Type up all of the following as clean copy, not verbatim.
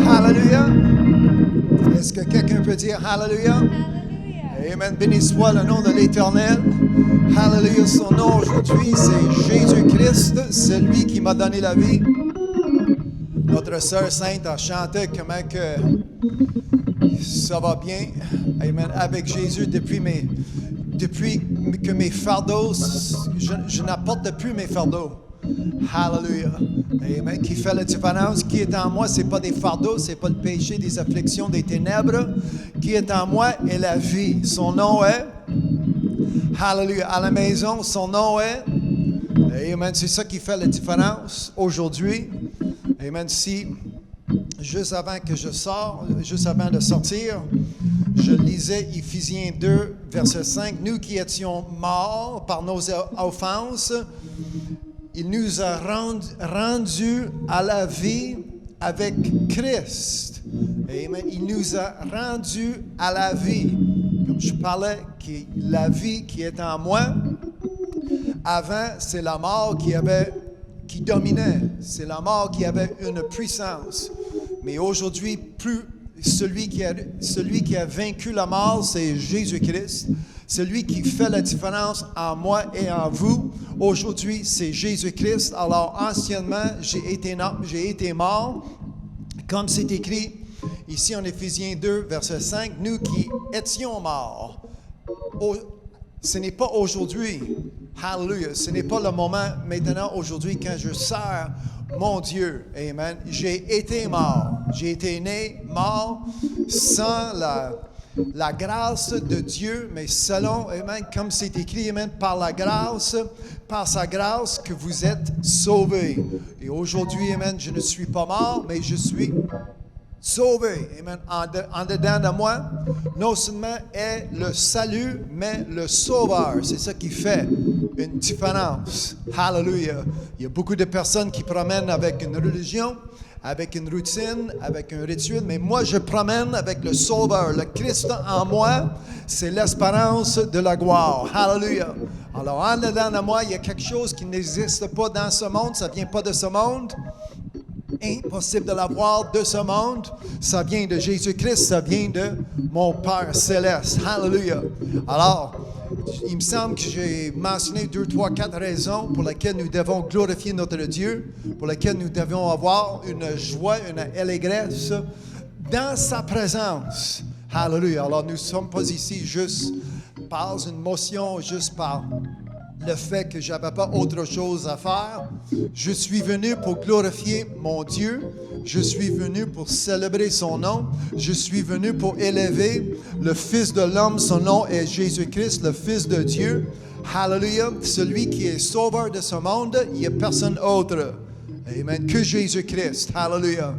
Hallelujah. Est-ce que quelqu'un peut dire Hallelujah? Hallelujah. Amen. Béni soit le nom de l'Éternel. Hallelujah. Son nom aujourd'hui, c'est Jésus-Christ, celui qui m'a donné la vie. Notre sœur Sainte a chanté comment que ça va bien. Amen. Avec Jésus depuis que mes fardeaux, je n'apporte plus mes fardeaux. Hallelujah. Amen. Qui fait la différence. Qui est en moi, ce n'est pas des fardeaux, ce n'est pas le péché, des afflictions, des ténèbres. Qui est en moi est la vie. Son nom est. Hallelujah. À la maison, son nom est. Amen. C'est ça qui fait la différence aujourd'hui. Amen. Si, juste avant de sortir, je lisais Éphésiens 2, verset 5. Nous qui étions morts par nos offenses, il nous a rendus à la vie avec Christ. Amen. Il nous a rendus à la vie. Comme je parlais, la vie qui est en moi, avant, c'est la mort qui dominait. C'est la mort qui avait une puissance. Mais aujourd'hui, celui qui a vaincu la mort, c'est Jésus-Christ. Celui qui fait la différence en moi et en vous, aujourd'hui, c'est Jésus-Christ. Alors, anciennement, j'ai été mort, comme c'est écrit ici en Éphésiens 2, verset 5, nous qui étions morts. Ce n'est pas aujourd'hui. Hallelujah. Ce n'est pas le moment maintenant, aujourd'hui, quand je sers mon Dieu. Amen. J'ai été mort. J'ai été né mort sans la grâce de Dieu, mais selon, amen, comme c'est écrit, amen, par sa grâce que vous êtes sauvés. Et aujourd'hui, amen, je ne suis pas mort, mais je suis sauvé. Amen. En dedans de moi, non seulement est le salut, mais le sauveur. C'est ça qui fait une différence. Hallelujah. Il y a beaucoup de personnes qui promènent avec une religion, avec une routine, avec un rituel, mais moi je promène avec le Sauveur. Le Christ en moi, c'est l'espérance de la gloire. Hallelujah. Alors en dedans de moi, il y a quelque chose qui n'existe pas dans ce monde, ça ne vient pas de ce monde. Impossible de l'avoir de ce monde. Ça vient de Jésus-Christ, ça vient de mon Père céleste. Hallelujah. Alors, il me semble que j'ai mentionné 2, 3, 4 raisons pour lesquelles nous devons glorifier notre Dieu, pour lesquelles nous devons avoir une joie, une allégresse dans sa présence. Hallelujah. Alors, nous ne sommes pas ici juste par une motion, juste par le fait que je n'avais pas autre chose à faire. Je suis venu pour glorifier mon Dieu. Je suis venu pour célébrer son nom. Je suis venu pour élever le Fils de l'homme. Son nom est Jésus-Christ, le Fils de Dieu. Hallelujah. Celui qui est sauveur de ce monde, il n'y a personne autre. Amen. Que Jésus-Christ. Hallelujah.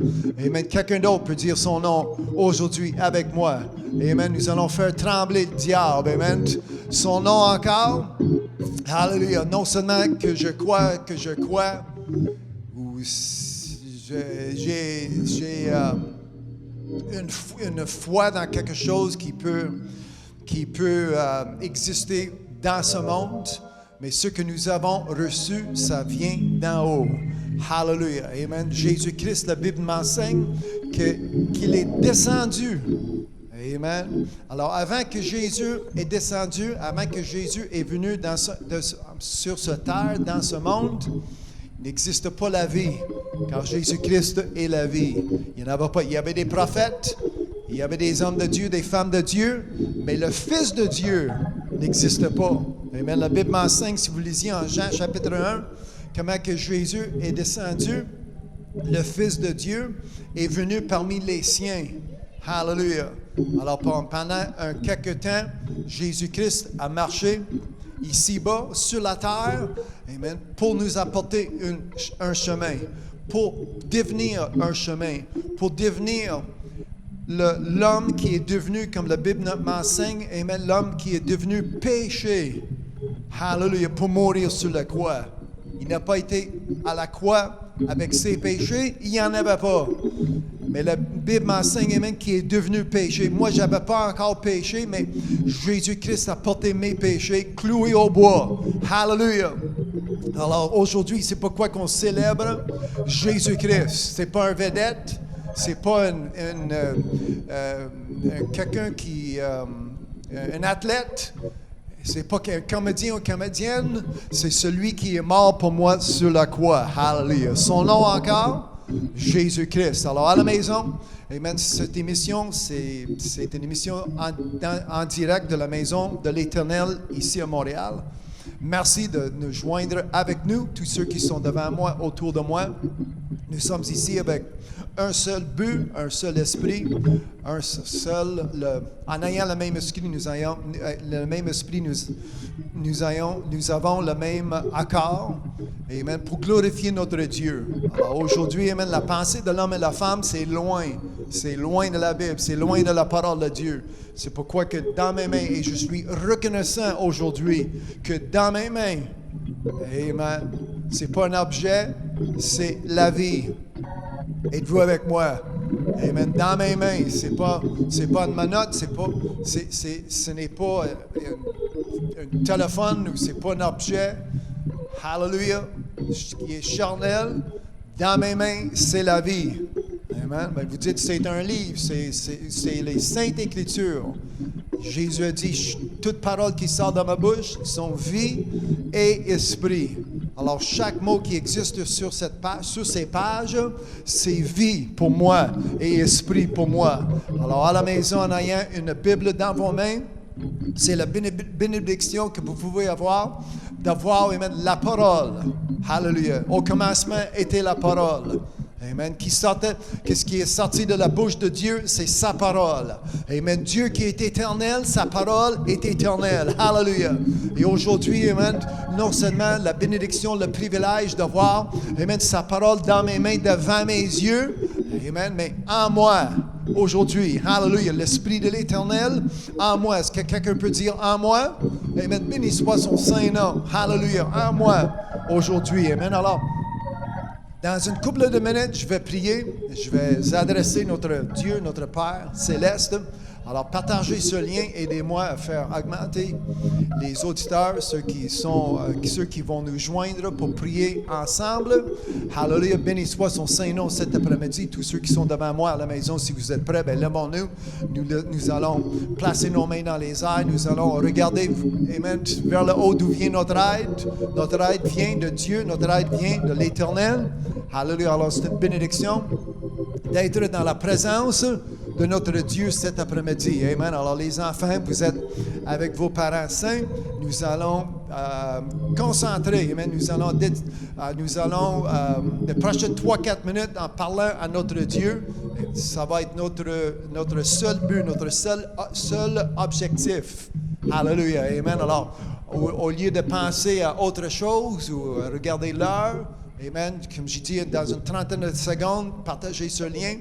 Amen. Quelqu'un d'autre peut dire son nom aujourd'hui avec moi. Amen. Nous allons faire trembler le diable. Amen. Son nom encore. Hallelujah. Non seulement que je crois, ou j'ai une foi dans quelque chose qui peut exister dans ce monde, mais ce que nous avons reçu, ça vient d'en haut. Hallelujah. Amen. Jésus-Christ, la Bible m'enseigne qu'il est descendu. Amen. Alors, avant que Jésus est descendu, avant que Jésus est venu sur cette terre, dans ce monde, il n'existe pas la vie, car Jésus-Christ est la vie. Il n'y en avait pas. Il y avait des prophètes, il y avait des hommes de Dieu, des femmes de Dieu, mais le Fils de Dieu n'existe pas. Amen. La Bible m'enseigne, si vous lisiez en Jean chapitre 1, comment que Jésus est descendu, le Fils de Dieu est venu parmi les siens. Hallelujah. Alors, pendant quelque temps, Jésus-Christ a marché ici-bas, sur la terre, amen, pour nous apporter un chemin, pour devenir un chemin, pour devenir l'homme qui est devenu, comme la Bible m'enseigne, amen, l'homme qui est devenu péché. Hallelujah, pour mourir sur la croix. Il n'a pas été à la croix avec ses péchés, il n'y en avait pas. Mais la Bible m'enseigne, amen, qui est devenu péché. Moi, je n'avais pas encore péché, mais Jésus-Christ a porté mes péchés, cloué au bois. Hallelujah. Alors, aujourd'hui, c'est pourquoi qu'on célèbre Jésus-Christ. C'est pas un vedette, c'est pas quelqu'un qui... un athlète. C'est pas qu'un comédien ou comédienne, c'est celui qui est mort pour moi sur la croix. Hallelujah. Son nom encore, Jésus-Christ. Alors à la maison, amen, cette émission, c'est une émission en direct de la maison de l'Éternel ici à Montréal. Merci de nous joindre avec nous, tous ceux qui sont devant moi, autour de moi. Nous sommes ici avec un seul but, un seul esprit, en ayant le même esprit, nous avons le même accord, amen, pour glorifier notre Dieu. Alors aujourd'hui, amen, la pensée de l'homme et de la femme, c'est loin de la Bible, c'est loin de la parole de Dieu. C'est pourquoi que dans mes mains, et je suis reconnaissant aujourd'hui que dans mes mains, amen, c'est pas un objet, c'est la vie. Êtes-vous avec moi? Amen. Dans mes mains, c'est pas une manotte, ce n'est pas un téléphone ou c'est pas un objet. Hallelujah. Qui est charnel. Dans mes mains, c'est la vie. Amen. Ben, vous dites c'est un livre, c'est les Saintes Écritures. Jésus a dit, toute parole qui sort de ma bouche sont vie et esprit. Alors, chaque mot qui existe sur ces pages, c'est vie pour moi et esprit pour moi. Alors, à la maison, en ayant une Bible dans vos mains, c'est la bénédiction que vous pouvez avoir, d'avoir, amen, la parole. Hallelujah. Au commencement était la parole. Amen. Qu'est-ce qui est sorti de la bouche de Dieu? C'est sa parole. Amen. Dieu qui est éternel, sa parole est éternelle. Hallelujah. Et aujourd'hui, amen, non seulement la bénédiction, le privilège de voir, amen, sa parole dans mes mains, devant mes yeux, amen, mais en moi, aujourd'hui, hallelujah, l'Esprit de l'Éternel en moi. Est-ce que quelqu'un peut dire en moi? Amen. Béni soit son Saint-Nom. Hallelujah. En moi, aujourd'hui. Amen. Alors, dans une couple de minutes, je vais prier. Je vais adresser notre Dieu, notre Père céleste. Alors, partagez ce lien. Aidez-moi à faire augmenter les auditeurs, ceux qui vont nous joindre pour prier ensemble. Hallelujah. Béni soit son Saint-Nom cet après-midi. Tous ceux qui sont devant moi à la maison, si vous êtes prêts, lèvons-nous. Nous allons placer nos mains dans les airs. Nous allons regarder, amen, vers le haut d'où vient notre aide. Notre aide vient de Dieu. Notre aide vient de l'Éternel. Hallelujah. Alors, c'est une bénédiction d'être dans la présence de notre Dieu cet après-midi. Amen. Alors, les enfants, vous êtes avec vos parents saints. Nous allons concentrer. Amen. Nous allons les prochaines 3-4 minutes en parlant à notre Dieu. Ça va être notre seul but, notre seul objectif. Hallelujah. Amen. Alors, au lieu de penser à autre chose ou à regarder l'heure, amen. Comme j'ai dit, dans une trentaine de secondes, partagez ce lien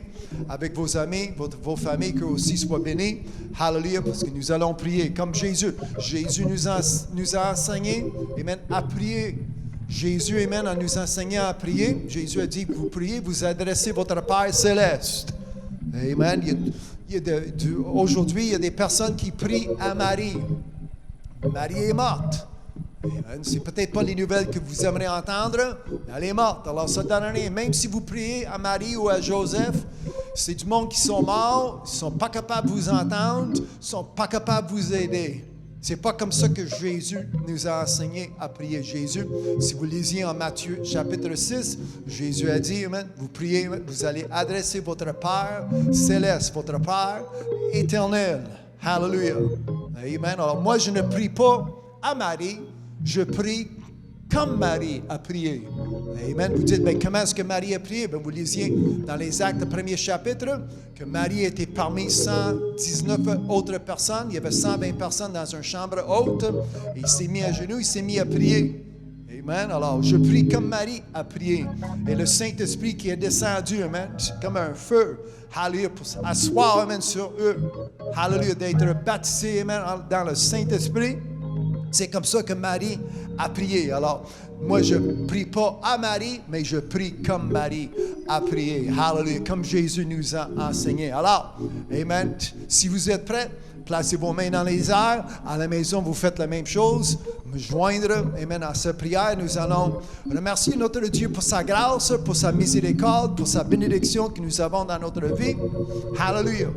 avec vos amis, vos familles, qu'eux aussi soient bénis. Hallelujah, parce que nous allons prier comme Jésus. Jésus nous a enseigné, amen, à prier. Jésus, amen, en nous enseignant à prier, Jésus a dit que vous priez, vous adressez votre Père céleste. Amen. Aujourd'hui, il y a des personnes qui prient à Marie. Marie est morte. C'est peut-être pas les nouvelles que vous aimeriez entendre, mais elle est morte. Alors ça donne rien. Même si vous priez à Marie ou à Joseph, c'est du monde qui sont morts, ils sont pas capables de vous entendre, ils sont pas capables de vous aider. C'est pas comme ça que Jésus nous a enseigné à prier. Jésus, si vous lisiez en Matthieu chapitre 6, Jésus a dit, amen, vous priez, amen, vous allez adresser votre Père céleste, votre Père éternel. Hallelujah. Amen. Alors moi, je ne prie pas à Marie, je prie comme Marie a prié. Amen. Vous dites, comment est-ce que Marie a prié? Vous lisiez dans les Actes, premier chapitre, que Marie était parmi 119 autres personnes. Il y avait 120 personnes dans une chambre haute. Et il s'est mis à genoux, il s'est mis à prier. Amen. Alors, je prie comme Marie a prié. Et le Saint-Esprit qui est descendu, amen, comme un feu, hallelujah, pour asseoir, amen, sur eux. Hallelujah, d'être baptisé, amen, dans le Saint-Esprit. C'est comme ça que Marie a prié. Alors, moi, je ne prie pas à Marie, mais je prie comme Marie a prié. Hallelujah, comme Jésus nous a enseigné. Alors, amen. Si vous êtes prêts, placez vos mains dans les airs. À la maison, vous faites la même chose. Me joindre, amen, à cette prière. Nous allons remercier notre Dieu pour sa grâce, pour sa miséricorde, pour sa bénédiction que nous avons dans notre vie. Hallelujah.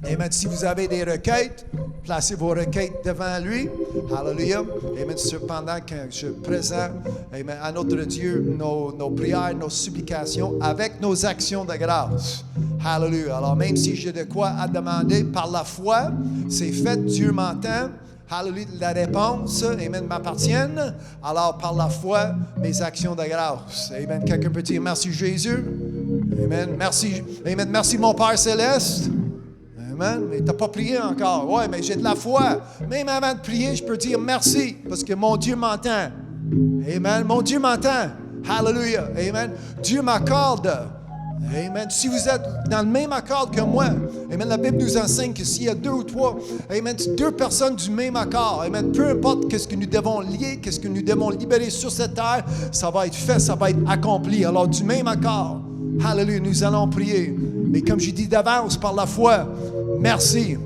Amen. Si vous avez des requêtes, placez vos requêtes devant lui. Hallelujah. Amen. Cependant que je présente, amen, à notre Dieu nos prières, nos supplications avec nos actions de grâce. Hallelujah. Alors, même si j'ai de quoi à demander par la foi, c'est fait, Dieu m'entend. Hallelujah, la réponse, amen, m'appartienne. Alors, par la foi, mes actions de grâce. Amen. Quelqu'un peut dire merci Jésus. Amen. Merci. Amen. Merci mon Père Céleste. Amen. Mais tu n'as pas prié encore. Oui, mais j'ai de la foi. Même avant de prier, je peux dire merci parce que mon Dieu m'entend. Amen. Mon Dieu m'entend. Hallelujah. Amen. Dieu m'accorde. Amen. Si vous êtes dans le même accord que moi, amen, la Bible nous enseigne que s'il y a deux ou trois, amen, deux personnes du même accord, amen, peu importe qu'est-ce que nous devons lier, qu'est-ce que nous devons libérer sur cette terre, ça va être fait, ça va être accompli. Alors, du même accord, hallelujah, nous allons prier. Mais comme j'ai dit d'avance, par la foi, merci.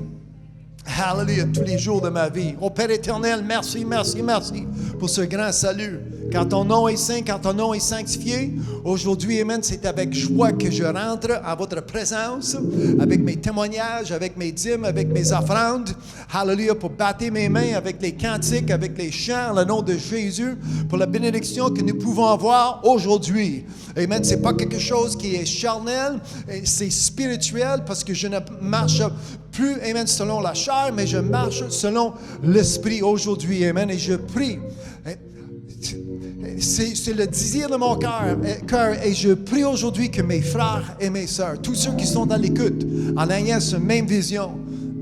Hallelujah, tous les jours de ma vie. Ô Père éternel, merci, merci, merci pour ce grand salut. Quand ton nom est saint, quand ton nom est sanctifié, aujourd'hui, amen, c'est avec joie que je rentre en votre présence, avec mes témoignages, avec mes dîmes, avec mes offrandes. Hallelujah, pour battre mes mains avec les cantiques, avec les chants, le nom de Jésus, pour la bénédiction que nous pouvons avoir aujourd'hui. Amen, c'est pas quelque chose qui est charnel, c'est spirituel parce que je ne marche plus, amen, selon la chair, mais je marche selon l'esprit aujourd'hui, amen, et je prie. C'est le désir de mon cœur et je prie aujourd'hui que mes frères et mes sœurs, tous ceux qui sont dans l'écoute, en ayant cette même vision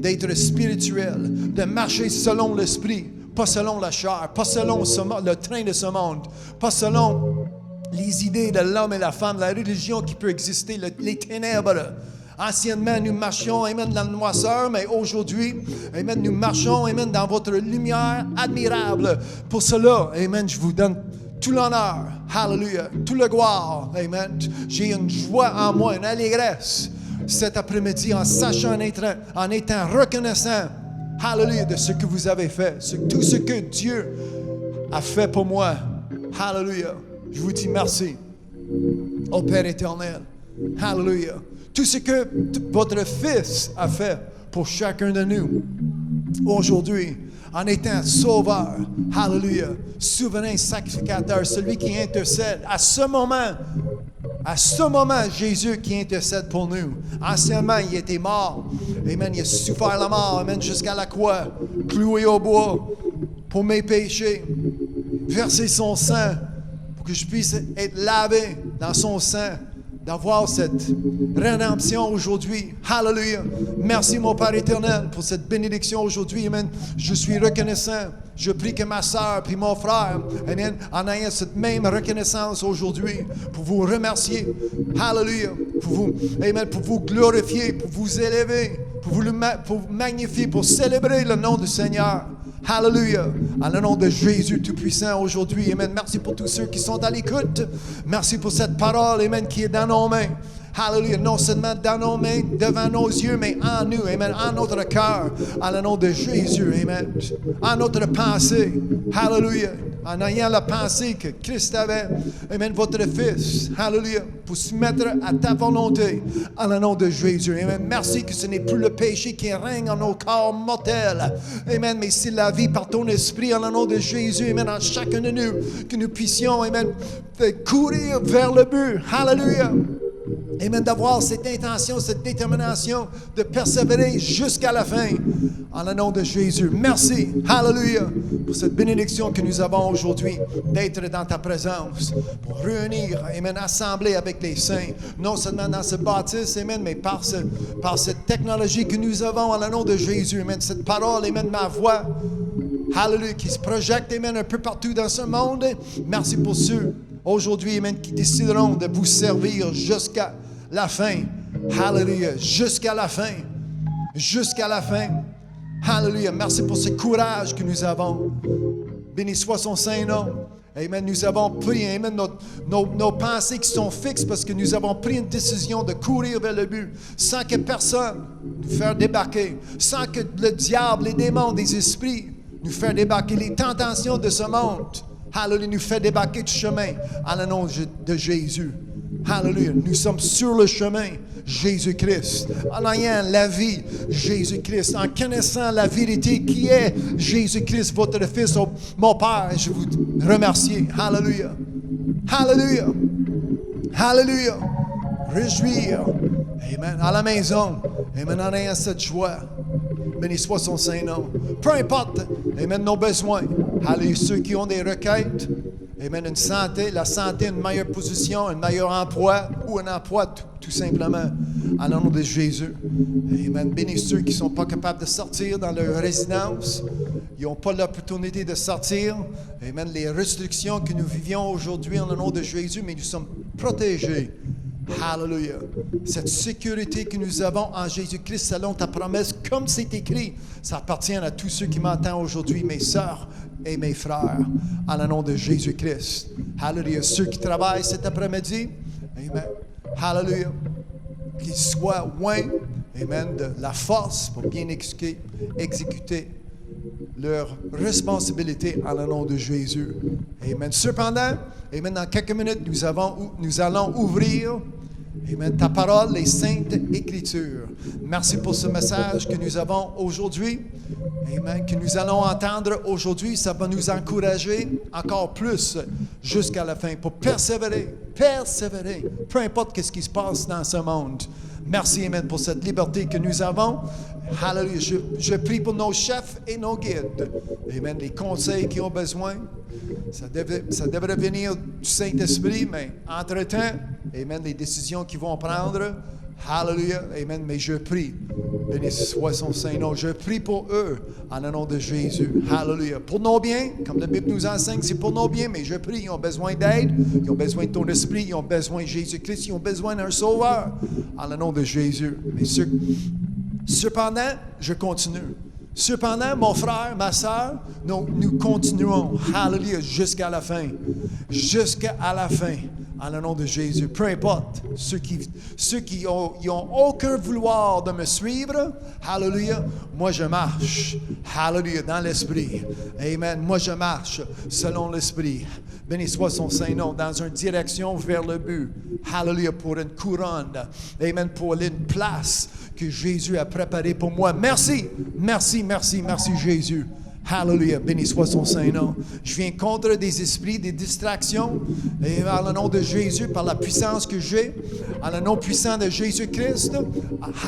d'être spirituel, de marcher selon l'esprit, pas selon la chair, pas selon le train de ce monde, pas selon les idées de l'homme et la femme, la religion qui peut exister, les ténèbres. Anciennement, nous marchions, amen, dans la noirceur, mais aujourd'hui, amen, nous marchons, amen, dans votre lumière admirable. Pour cela, amen, je vous donne tout l'honneur, hallelujah, tout le gloire, amen. J'ai une joie en moi, une allégresse cet après-midi en sachant, en étant reconnaissant, hallelujah, de ce que vous avez fait, tout ce que Dieu a fait pour moi. Hallelujah. Je vous dis merci, ô Père éternel. Hallelujah. Tout ce que votre Fils a fait pour chacun de nous aujourd'hui, en étant sauveur, hallelujah, souverain sacrificateur, celui qui intercède. À ce moment, Jésus qui intercède pour nous. Anciennement, il était mort. Amen. Il a souffert la mort, amen, jusqu'à la croix, cloué au bois pour mes péchés, verser son sang pour que je puisse être lavé dans son sang, d'avoir cette rédemption aujourd'hui. Hallelujah. Merci, mon Père éternel, pour cette bénédiction aujourd'hui. Amen. Je suis reconnaissant. Je prie que ma soeur et mon frère, amen, en ayant cette même reconnaissance aujourd'hui pour vous remercier. Hallelujah. Pour vous glorifier, pour vous élever, pour vous magnifier, pour célébrer le nom du Seigneur. Hallelujah. En le nom de Jésus Tout-Puissant aujourd'hui. Amen. Merci pour tous ceux qui sont à l'écoute. Merci pour cette parole, amen, qui est dans nos mains. Hallelujah. Non seulement dans nos mains, devant nos yeux, mais en nous. Amen. En notre cœur. En le nom de Jésus. Amen. En notre pensée. Hallelujah. En ayant la pensée que Christ avait. Amen. Votre Fils. Hallelujah. Pour se mettre à ta volonté. En le nom de Jésus. Amen. Merci que ce n'est plus le péché qui règne en nos corps mortels. Amen. Mais c'est la vie par ton esprit. En le nom de Jésus. Amen. En chacun de nous. Que nous puissions, amen, courir vers le but. Hallelujah. Amen, d'avoir cette intention, cette détermination de persévérer jusqu'à la fin. En le nom de Jésus. Merci. Hallelujah. Pour cette bénédiction que nous avons aujourd'hui d'être dans ta présence. Pour réunir, amen, assembler avec les saints. Non seulement dans ce baptême, amen, mais par cette technologie que nous avons en le nom de Jésus. Amen. Cette parole, amen, ma voix. Hallelujah. Qui se projette, amen, un peu partout dans ce monde. Merci pour ceux aujourd'hui, amen, qui décideront de vous servir jusqu'à la fin. Hallelujah. Jusqu'à la fin. Jusqu'à la fin. Hallelujah. Merci pour ce courage que nous avons. Béni soit son Saint-Nom. Amen. Nous avons pris, amen, nos pensées qui sont fixes parce que nous avons pris une décision de courir vers le but sans que personne nous fasse débarquer, sans que le diable, les démons, les esprits nous fassent débarquer, les tentations de ce monde, hallelujah, nous fait débarquer du chemin en le nom de Jésus. Hallelujah. Nous sommes sur le chemin, Jésus-Christ, en ayant la vie, Jésus-Christ, en connaissant la vérité qui est Jésus-Christ, votre Fils, mon Père. Je vous remercie. Hallelujah. Hallelujah. Hallelujah. Réjouir. Amen. À la maison. Amen. En ayant cette joie. Béni soit son Saint-Nom. Peu importe, amen, nos besoins. Hallelujah. Ceux qui ont des requêtes. Amen. Une santé, la santé, une meilleure position, un meilleur emploi ou un emploi tout simplement. En nom de Jésus. Amen. Bénis ceux qui ne sont pas capables de sortir dans leur résidence. Ils n'ont pas l'opportunité de sortir. Amen. Les restrictions que nous vivions aujourd'hui en nom de Jésus, mais nous sommes protégés. Hallelujah. Cette sécurité que nous avons en Jésus-Christ selon ta promesse, comme c'est écrit, ça appartient à tous ceux qui m'entendent aujourd'hui, mes sœurs et mes frères, en le nom de Jésus-Christ. Hallelujah. Ceux qui travaillent cet après-midi, amen. Hallelujah. Qu'ils soient loin, amen, de la force pour bien exécuter leur responsabilité en le nom de Jésus. Amen. Cependant, amen, dans quelques minutes, nous allons ouvrir, amen, ta parole, les Saintes Écritures. Merci pour ce message que nous avons aujourd'hui. Amen. Que nous allons entendre aujourd'hui, ça va nous encourager encore plus jusqu'à la fin pour persévérer, peu importe ce qui se passe dans ce monde. Merci, amen, pour cette liberté que nous avons. Hallelujah. Je prie pour nos chefs et nos guides. Amen. Les conseils qu'ils ont besoin. Ça devrait venir du Saint-Esprit, mais entre-temps, amen, les décisions qu'ils vont prendre. Hallelujah. Amen. Mais je prie. Béni soit son Saint-Nom. Je prie pour eux en le nom de Jésus. Hallelujah. Pour nos biens, comme la Bible nous enseigne, c'est pour nos biens, mais je prie. Ils ont besoin d'aide. Ils ont besoin de ton esprit. Ils ont besoin de Jésus-Christ. Ils ont besoin d'un sauveur en le nom de Jésus. Mais cependant, je continue. Cependant, mon frère, ma soeur, nous continuons. Hallelujah. Jusqu'à la fin. Jusqu'à la fin. En le nom de Jésus. Peu importe. Ceux qui ont aucun vouloir de me suivre. Hallelujah. Moi, je marche. Hallelujah. Dans l'esprit. Amen. Moi, je marche selon l'esprit. Béni soit son Saint-Nom. Dans une direction vers le but. Hallelujah. Pour une couronne. Amen. Pour une place que Jésus a préparée pour moi. Merci. Merci, merci, merci Jésus. Hallelujah. Béni soit son Saint-Nom. Je viens contre des esprits, des distractions. Et en le nom de Jésus, par la puissance que j'ai, en le nom puissant de Jésus-Christ,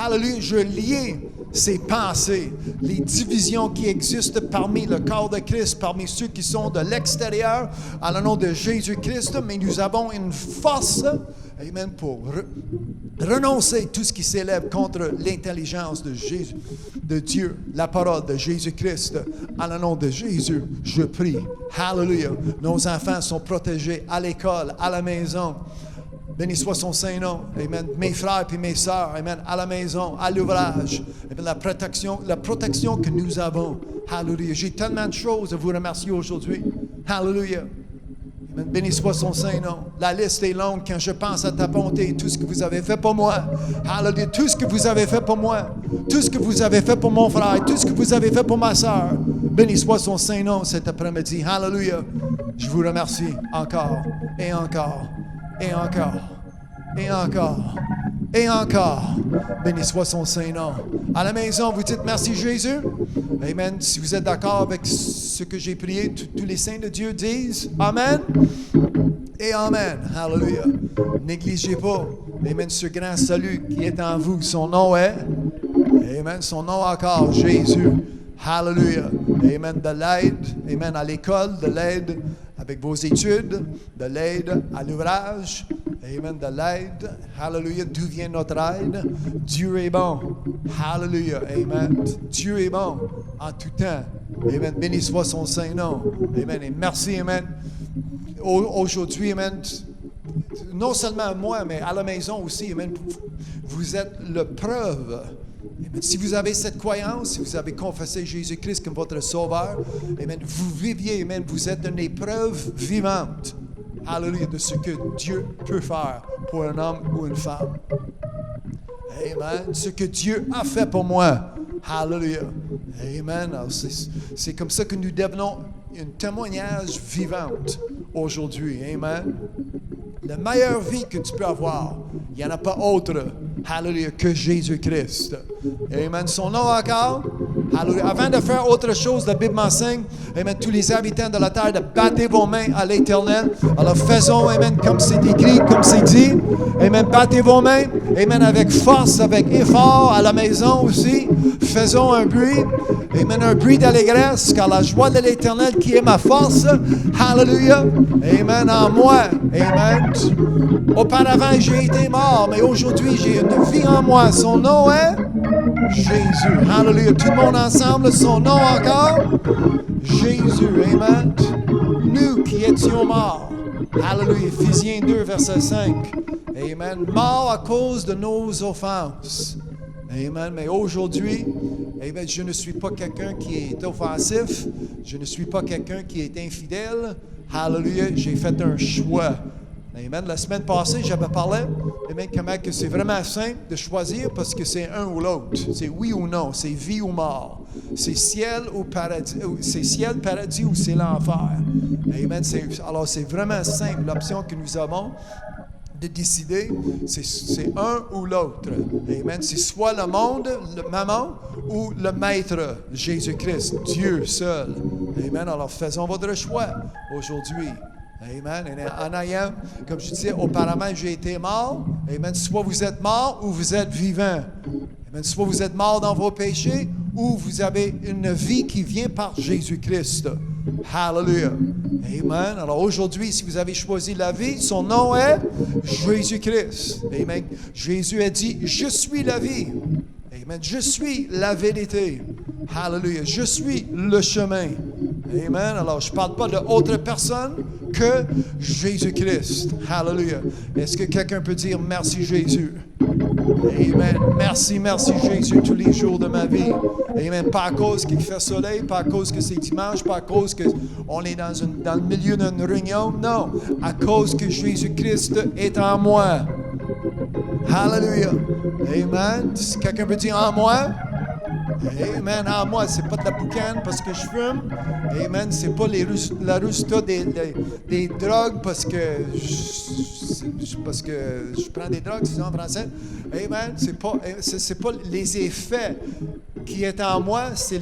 hallelujah, je lie ces pensées, les divisions qui existent parmi le corps de Christ, parmi ceux qui sont de l'extérieur, en le nom de Jésus-Christ. Mais nous avons une force, amen, pour renoncer tout ce qui s'élève contre l'intelligence de Jésus, de Dieu, la parole de Jésus-Christ. En le nom de Jésus, je prie. Hallelujah. Nos enfants sont protégés à l'école, à la maison. Béni soit son Saint-Nom. Amen. Mes frères et mes sœurs, amen, à la maison, à l'ouvrage. Amen. La protection que nous avons. Hallelujah. J'ai tellement de choses à vous remercier aujourd'hui. Hallelujah. Amen. Béni soit son Saint-Nom. La liste est longue quand je pense à ta bonté, tout ce que vous avez fait pour moi. Hallelujah. Tout ce que vous avez fait pour moi. Tout ce que vous avez fait pour mon frère. Tout ce que vous avez fait pour ma sœur. Béni soit son Saint-Nom cet après-midi. Hallelujah. Je vous remercie encore et encore et encore et encore et encore. Béni soit son Saint-Nom. À la maison, vous dites merci Jésus. Amen. Si vous êtes d'accord avec ce que j'ai prié, tous les saints de Dieu disent Amen et Amen. Hallelujah. Négligez pas, amen, ce grand salut qui est en vous. Son nom est, amen, son nom encore, Jésus. Hallelujah. Amen. De l'aide, amen, à l'école, de l'aide avec vos études, de l'aide à l'ouvrage. Amen. De l'aide. Hallelujah. D'où vient notre aide? Dieu est bon. Hallelujah. Amen. Dieu est bon en tout temps. Amen. Béni soit son Saint-Nom. Amen. Et merci, amen. Aujourd'hui, amen. Non seulement moi, mais à la maison aussi, amen. Vous êtes la preuve, Amen. Si vous avez cette croyance, si vous avez confessé Jésus-Christ comme votre sauveur, amen, vous viviez, amen, vous êtes une épreuve vivante. Alléluia, de ce que Dieu peut faire pour un homme ou une femme. Amen. Ce que Dieu a fait pour moi. Hallelujah. Amen. Alors, c'est comme ça que nous devenons un témoignage vivante aujourd'hui. Amen. La meilleure vie que tu peux avoir, il n'y en a pas autre, hallelujah, que Jésus-Christ. Amen. Son nom encore, hallelujah. Avant de faire autre chose, la Bible m'enseigne, amen, tous les habitants de la terre, de battre vos mains à l'Éternel. Alors faisons, amen, comme c'est écrit, comme c'est dit. Amen. Battez vos mains, amen, avec force, avec effort, à la maison aussi. Faisons un bruit, amen, un bruit d'allégresse, car la joie de l'Éternel qui est ma force, hallelujah, amen, en moi, amen. Auparavant, j'ai été mort, mais aujourd'hui, j'ai une vie en moi. Son nom est Jésus. Hallelujah. Tout le monde ensemble, son nom encore, Jésus. Amen. Nous qui étions morts. Hallelujah. Éphésiens 2, verset 5. Amen. Morts à cause de nos offenses. Amen. Mais aujourd'hui, amen, je ne suis pas quelqu'un qui est offensif. Je ne suis pas quelqu'un qui est infidèle. Hallelujah. J'ai fait un choix. Amen. La semaine passée, j'avais parlé, amen, comment que c'est vraiment simple de choisir parce que c'est un ou l'autre. C'est oui ou non, c'est vie ou mort. C'est ciel ou paradis, c'est ciel, paradis ou c'est l'enfer. Amen. Alors, c'est vraiment simple. L'option que nous avons de décider, c'est un ou l'autre. Amen. C'est soit le monde, le maman, ou le maître, Jésus-Christ, Dieu seul. Amen. Alors, faisons votre choix aujourd'hui. Amen. En ayant, comme je disais, auparavant, j'ai été mort. Amen. Soit vous êtes mort ou vous êtes vivant. Amen. Soit vous êtes mort dans vos péchés ou vous avez une vie qui vient par Jésus-Christ. Hallelujah. Amen. Alors aujourd'hui, si vous avez choisi la vie, son nom est Jésus-Christ. Amen. Jésus a dit, je suis la vie. Amen. Je suis la vérité. Hallelujah. Je suis le chemin. Amen. Alors, je ne parle pas d'autre personne que Jésus-Christ. Hallelujah. Est-ce que quelqu'un peut dire merci Jésus? Amen. Merci, merci Jésus tous les jours de ma vie. Amen. Pas à cause qu'il fait soleil, pas à cause que c'est dimanche, pas à cause qu'on est dans le milieu d'une réunion. Non. À cause que Jésus-Christ est en moi. Hallelujah. Amen. Si quelqu'un peut dire en moi? Amen. En moi, c'est pas de la boucane parce que je fume. Amen. C'est pas la résultat des drogues parce que je prends des drogues, c'est ça en français. Amen. C'est pas les effets qui est en moi, c'est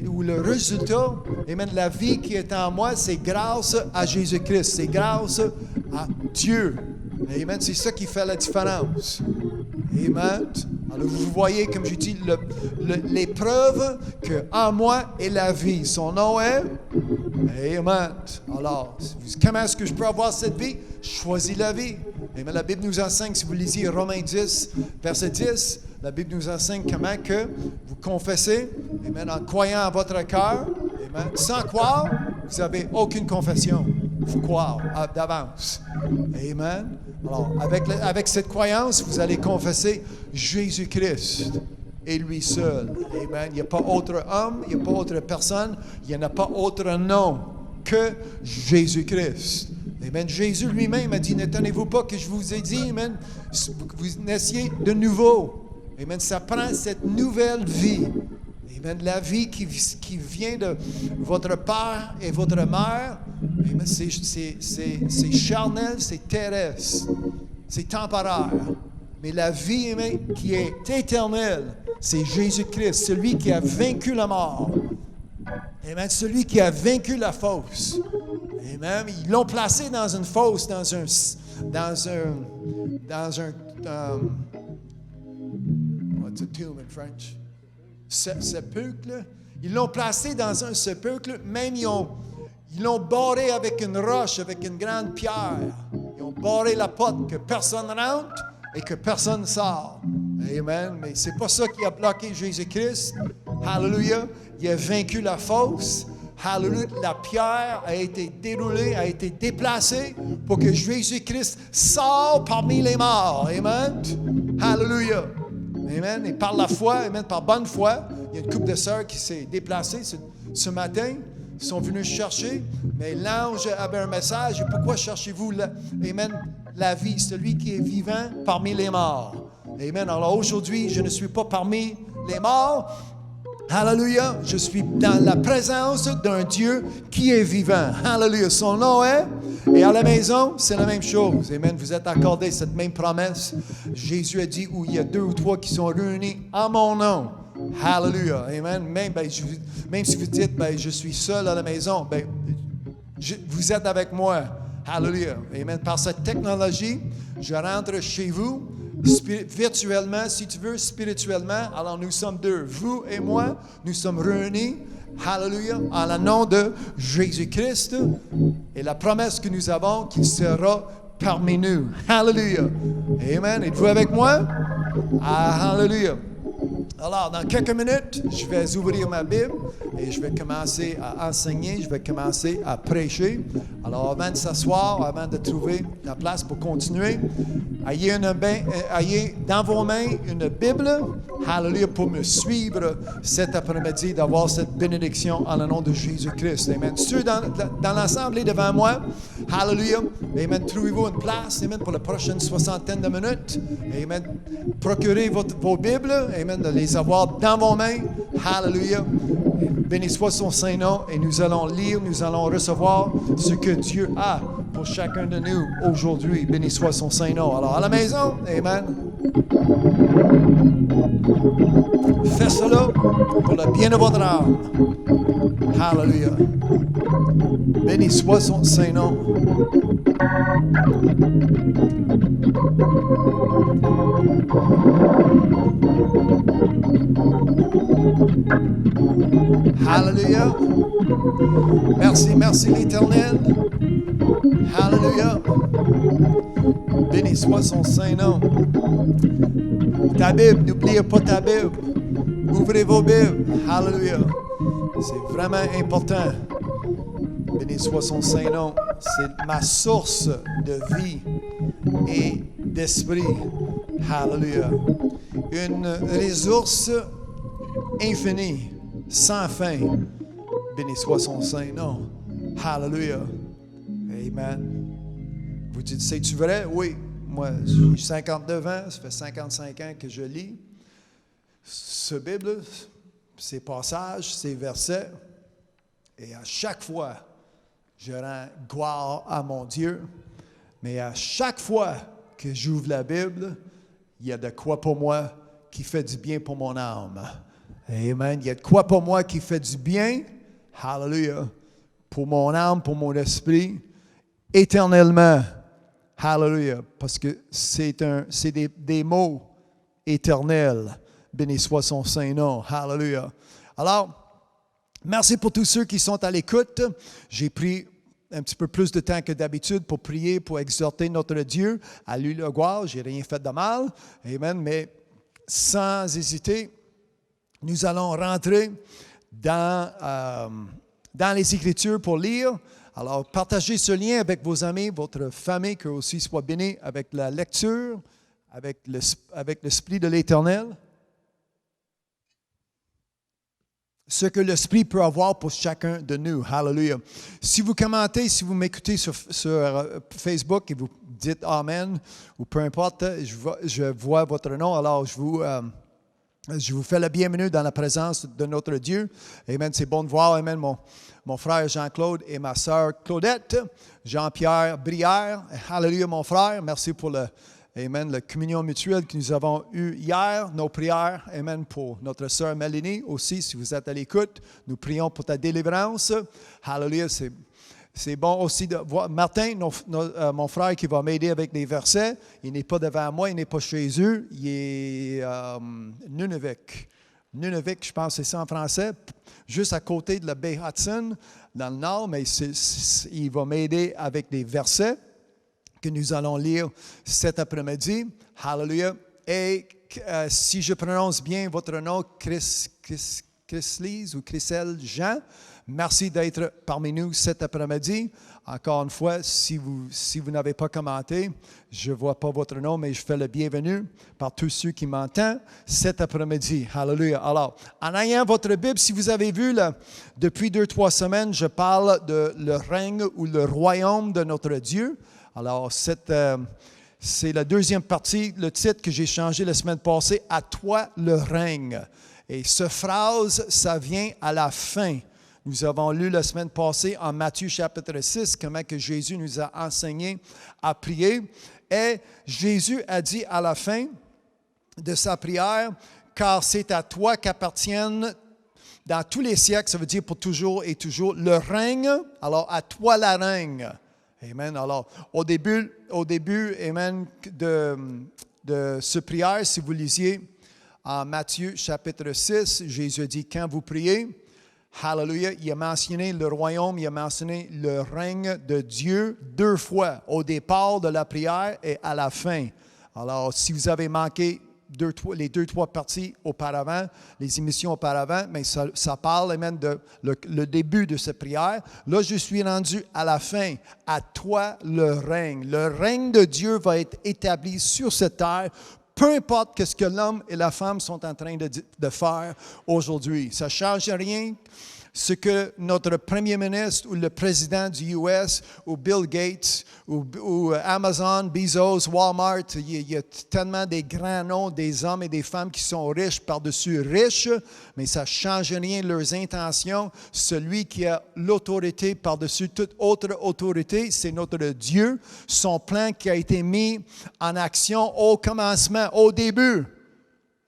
ou le résultat. Amen. La vie qui est en moi, c'est grâce à Jésus-Christ. C'est grâce à Dieu. Amen. C'est ça qui fait la différence. Amen. Alors, vous voyez, comme je dis, l'épreuve qu'en moi est la vie. Son nom est Amen. Alors, comment est-ce que je peux avoir cette vie? Choisis la vie. Amen. La Bible nous enseigne, si vous lisez Romains 10, verset 10, la Bible nous enseigne comment que vous confessez, amen, en croyant en votre cœur. Amen. Sans croire, vous n'avez aucune confession. Il faut croire d'avance. Amen. Alors, avec cette croyance, vous allez confesser Jésus-Christ et lui seul. Amen. Il n'y a pas autre homme, il n'y a pas autre personne, il n'y en a pas autre nom que Jésus-Christ. Amen. Jésus lui-même a dit, n'étonnez-vous pas que je vous ai dit, amen, vous naissiez de nouveau. Amen. Ça prend cette nouvelle vie. Amen. La vie qui vient de votre père et votre mère, amen, c'est charnel, c'est terrestre, c'est temporaire. Mais la vie, amen, qui est éternelle, c'est Jésus-Christ, celui qui a vaincu la mort. Amen. Celui qui a vaincu la fosse. Amen. Ils l'ont placé dans une fosse, dans un what's a tomb in French? Sépulcre. Ils l'ont placé dans un sépulcre, même ils l'ont barré avec une roche, avec une grande pierre. Ils ont barré la porte, que personne rentre et que personne sort. Amen. Mais c'est pas ça qui a bloqué Jésus-Christ. Hallelujah. Il a vaincu la fosse. Hallelujah. La pierre a été déroulée, a été déplacée pour que Jésus-Christ sorte parmi les morts. Amen. Hallelujah. Amen. Et par la foi, amen, par bonne foi, il y a une couple de sœurs qui s'est déplacée ce matin. Ils sont venus chercher, mais l'ange avait un message. Pourquoi cherchez-vous, la vie, celui qui est vivant parmi les morts? Amen. Alors aujourd'hui, je ne suis pas parmi les morts. Alléluia. Je suis dans la présence d'un Dieu qui est vivant. Alléluia. Son nom est. Et à la maison, c'est la même chose. Amen. Vous êtes accordé cette même promesse. Jésus a dit où il y a 2 ou 3 qui sont réunis en mon nom. Hallelujah. Amen. Même si vous dites, je suis seul à la maison, vous êtes avec moi. Hallelujah. Amen. Par cette technologie, je rentre chez vous virtuellement, si tu veux, spirituellement. Alors nous sommes 2. Vous et moi, nous sommes réunis. Hallelujah. En le nom de Jésus-Christ. Et la promesse que nous avons, qu'il sera parmi nous. Hallelujah. Amen. Êtes-vous avec moi? Hallelujah. Alors, dans quelques minutes, je vais ouvrir ma Bible et je vais commencer à enseigner, je vais commencer à prêcher. Alors, avant de s'asseoir, avant de trouver la place pour continuer, ayez dans vos mains une Bible, hallelujah, pour me suivre cet après-midi, d'avoir cette bénédiction en le nom de Jésus-Christ. Amen. Ceux dans l'assemblée devant moi, hallelujah, amen, trouvez-vous une place, amen, pour la prochaine 60aine de minutes. Amen. Procurez vos Bibles, amen, de les avoir dans vos mains. Hallelujah. Béni soit son Saint-Nom et nous allons lire, nous allons recevoir ce que Dieu a pour chacun de nous aujourd'hui. Béni soit son Saint-Nom. Alors, à la maison, amen. Faites cela pour le bien de votre âme. Hallelujah. Béni soit son Saint-Nom. Hallelujah. Merci l'Éternel. Hallelujah. Béni soit son Saint-Nom. Ta Bible, n'oubliez pas ta Bible. Ouvrez vos Bibles. Hallelujah. C'est vraiment important. Béni soit son Saint-Nom. C'est ma source de vie et d'esprit. Hallelujah. Une ressource infinie, sans fin. Béni soit son Saint-Nom. Hallelujah. Amen. Vous dites, c'est-tu vrai? Oui. Moi, j'ai 59 ans, ça fait 55 ans que je lis ce Bible, ces passages, ces versets. Et à chaque fois, je rends gloire à mon Dieu. Mais à chaque fois que j'ouvre la Bible, il y a de quoi pour moi qui fait du bien pour mon âme. Amen. Il y a de quoi pour moi qui fait du bien. Hallelujah. Pour mon âme, pour mon esprit, éternellement. Hallelujah. Parce que c'est des mots éternels. Béni soit son Saint-Nom. Hallelujah. Alors, merci pour tous ceux qui sont à l'écoute. J'ai pris un petit peu plus de temps que d'habitude pour prier, pour exhorter notre Dieu à lui le gloire. Je n'ai rien fait de mal. Amen. Mais sans hésiter, nous allons rentrer dans les Écritures pour lire. Alors, partagez ce lien avec vos amis, votre famille, qu'eux aussi soient bénis avec la lecture, avec l'Esprit de l'Éternel. Ce que l'Esprit peut avoir pour chacun de nous. Hallelujah. Si vous commentez, si vous m'écoutez sur Facebook et vous dites Amen, ou peu importe, je vois votre nom, alors je vous fais la bienvenue dans la présence de notre Dieu. Amen. C'est bon de voir, amen, mon frère Jean-Claude et ma sœur Claudette, Jean-Pierre Brière. Hallelujah, mon frère. Merci pour la communion mutuelle que nous avons eue hier. Nos prières, amen, pour notre sœur Mélanie aussi, si vous êtes à l'écoute. Nous prions pour ta délivrance. Hallelujah, c'est bon aussi de voir Martin, mon frère qui va m'aider avec les versets. Il n'est pas devant moi, il n'est pas chez eux. Il est Nunavik. Nunavik, je pense que c'est ça en français, juste à côté de la baie Hudson, dans le nord, mais il va m'aider avec des versets que nous allons lire cet après-midi. Hallelujah. Et si je prononce bien votre nom, Chrislise ou Chriselle Jean. Merci d'être parmi nous cet après-midi. Encore une fois, si vous n'avez pas commenté, je ne vois pas votre nom, mais je fais le bienvenue par tous ceux qui m'entendent cet après-midi. Hallelujah. Alors, en ayant votre Bible, si vous avez vu, là, depuis 2-3 semaines, je parle de le règne ou le royaume de notre Dieu. Alors, c'est la deuxième partie, le titre que j'ai changé la semaine passée, « À toi le règne ». Et cette phrase, ça vient à la fin. Nous avons lu la semaine passée en Matthieu chapitre 6 comment que Jésus nous a enseigné à prier. Et Jésus a dit à la fin de sa prière, « Car c'est à toi qu'appartiennent dans tous les siècles, ça veut dire pour toujours et toujours, le règne, alors à toi la règne. » Amen. Alors, au début amen, de ce prière, si vous lisiez en Matthieu chapitre 6, Jésus a dit, quand vous priez, hallelujah, il a mentionné le royaume, il a mentionné le règne de Dieu 2 fois, au départ de la prière et à la fin. Alors, si vous avez manqué les 2-3 parties auparavant, les émissions auparavant, mais ça parle même de le début de cette prière. Là, je suis rendu à la fin. À toi le règne. Le règne de Dieu va être établi sur cette terre, peu importe ce que l'homme et la femme sont en train de faire aujourd'hui. Ça ne change rien. Ce que notre premier ministre ou le président du US ou Bill Gates ou Amazon, Bezos, Walmart, il y a tellement des grands noms des hommes et des femmes qui sont riches par-dessus riches, mais ça ne change rien leurs intentions. Celui qui a l'autorité par-dessus toute autre autorité, c'est notre Dieu. Son plan qui a été mis en action au commencement, au début.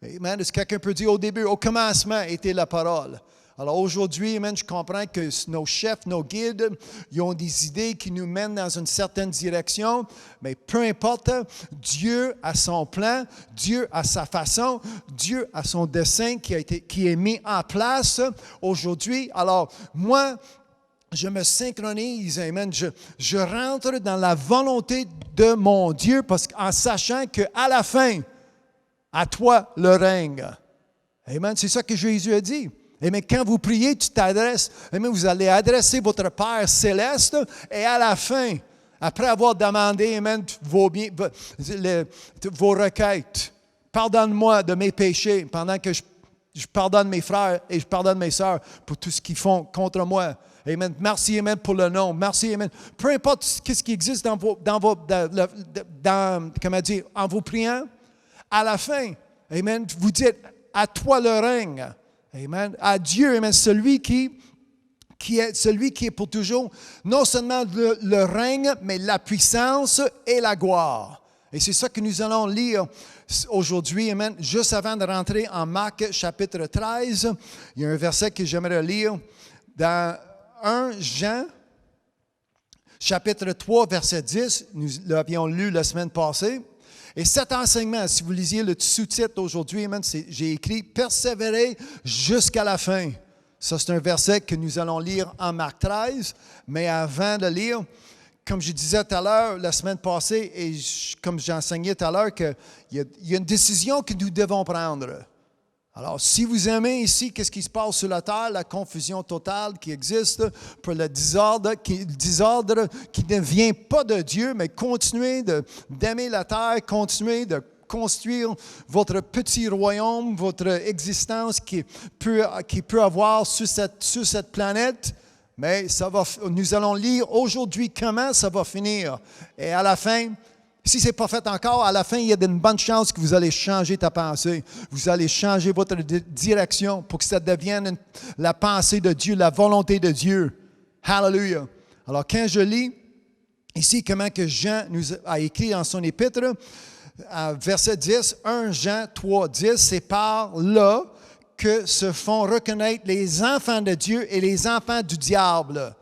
Amen. Est-ce que quelqu'un peut dire au début? Au commencement était la parole. Alors aujourd'hui, amen, je comprends que nos chefs, nos guides, ils ont des idées qui nous mènent dans une certaine direction, mais peu importe, Dieu a son plan, Dieu a sa façon, Dieu a son dessein qui est mis en place aujourd'hui. Alors moi, je me synchronise, amen, je rentre dans la volonté de mon Dieu parce qu'en sachant qu'à la fin, à toi le règne. Amen, c'est ça que Jésus a dit. Amen. Quand vous priez, tu t'adresses, amen, vous allez adresser votre Père céleste et à la fin, après avoir demandé amen, vos requêtes, pardonne-moi de mes péchés pendant que je pardonne mes frères et je pardonne mes sœurs pour tout ce qu'ils font contre moi. Amen. Merci, amen, pour le nom. Merci, amen. Peu importe ce qui existe en vos priants, à la fin, amen, vous dites, à toi le règne. Amen. À Dieu, amen, celui qui est pour toujours, non seulement le règne, mais la puissance et la gloire. Et c'est ça que nous allons lire aujourd'hui, amen. Juste avant de rentrer en Marc chapitre 13, il y a un verset que j'aimerais lire dans 1 Jean chapitre 3, verset 10. Nous l'avions lu la semaine passée. Et cet enseignement, si vous lisiez le sous-titre aujourd'hui, j'ai écrit « Persévérer jusqu'à la fin ». Ça, c'est un verset que nous allons lire en Marc 13. Mais avant de lire, comme je disais tout à l'heure, la semaine passée, et comme j'enseignais tout à l'heure, qu'il y a une décision que nous devons prendre. Alors, si vous aimez ici, qu'est-ce qui se passe sur la terre, la confusion totale qui existe pour le désordre qui ne vient pas de Dieu, mais continuez d'aimer la terre, continuez de construire votre petit royaume, votre existence qui peut avoir sur cette planète. Mais nous allons lire aujourd'hui comment ça va finir. Et à la fin, si ce n'est pas fait encore, à la fin, il y a une bonne chance que vous allez changer ta pensée. Vous allez changer votre direction pour que ça devienne la pensée de Dieu, la volonté de Dieu. Hallelujah. Alors, quand je lis ici comment que Jean nous a écrit dans son épître, verset 10, 1 Jean 3, 10, c'est par là que se font reconnaître les enfants de Dieu et les enfants du diable.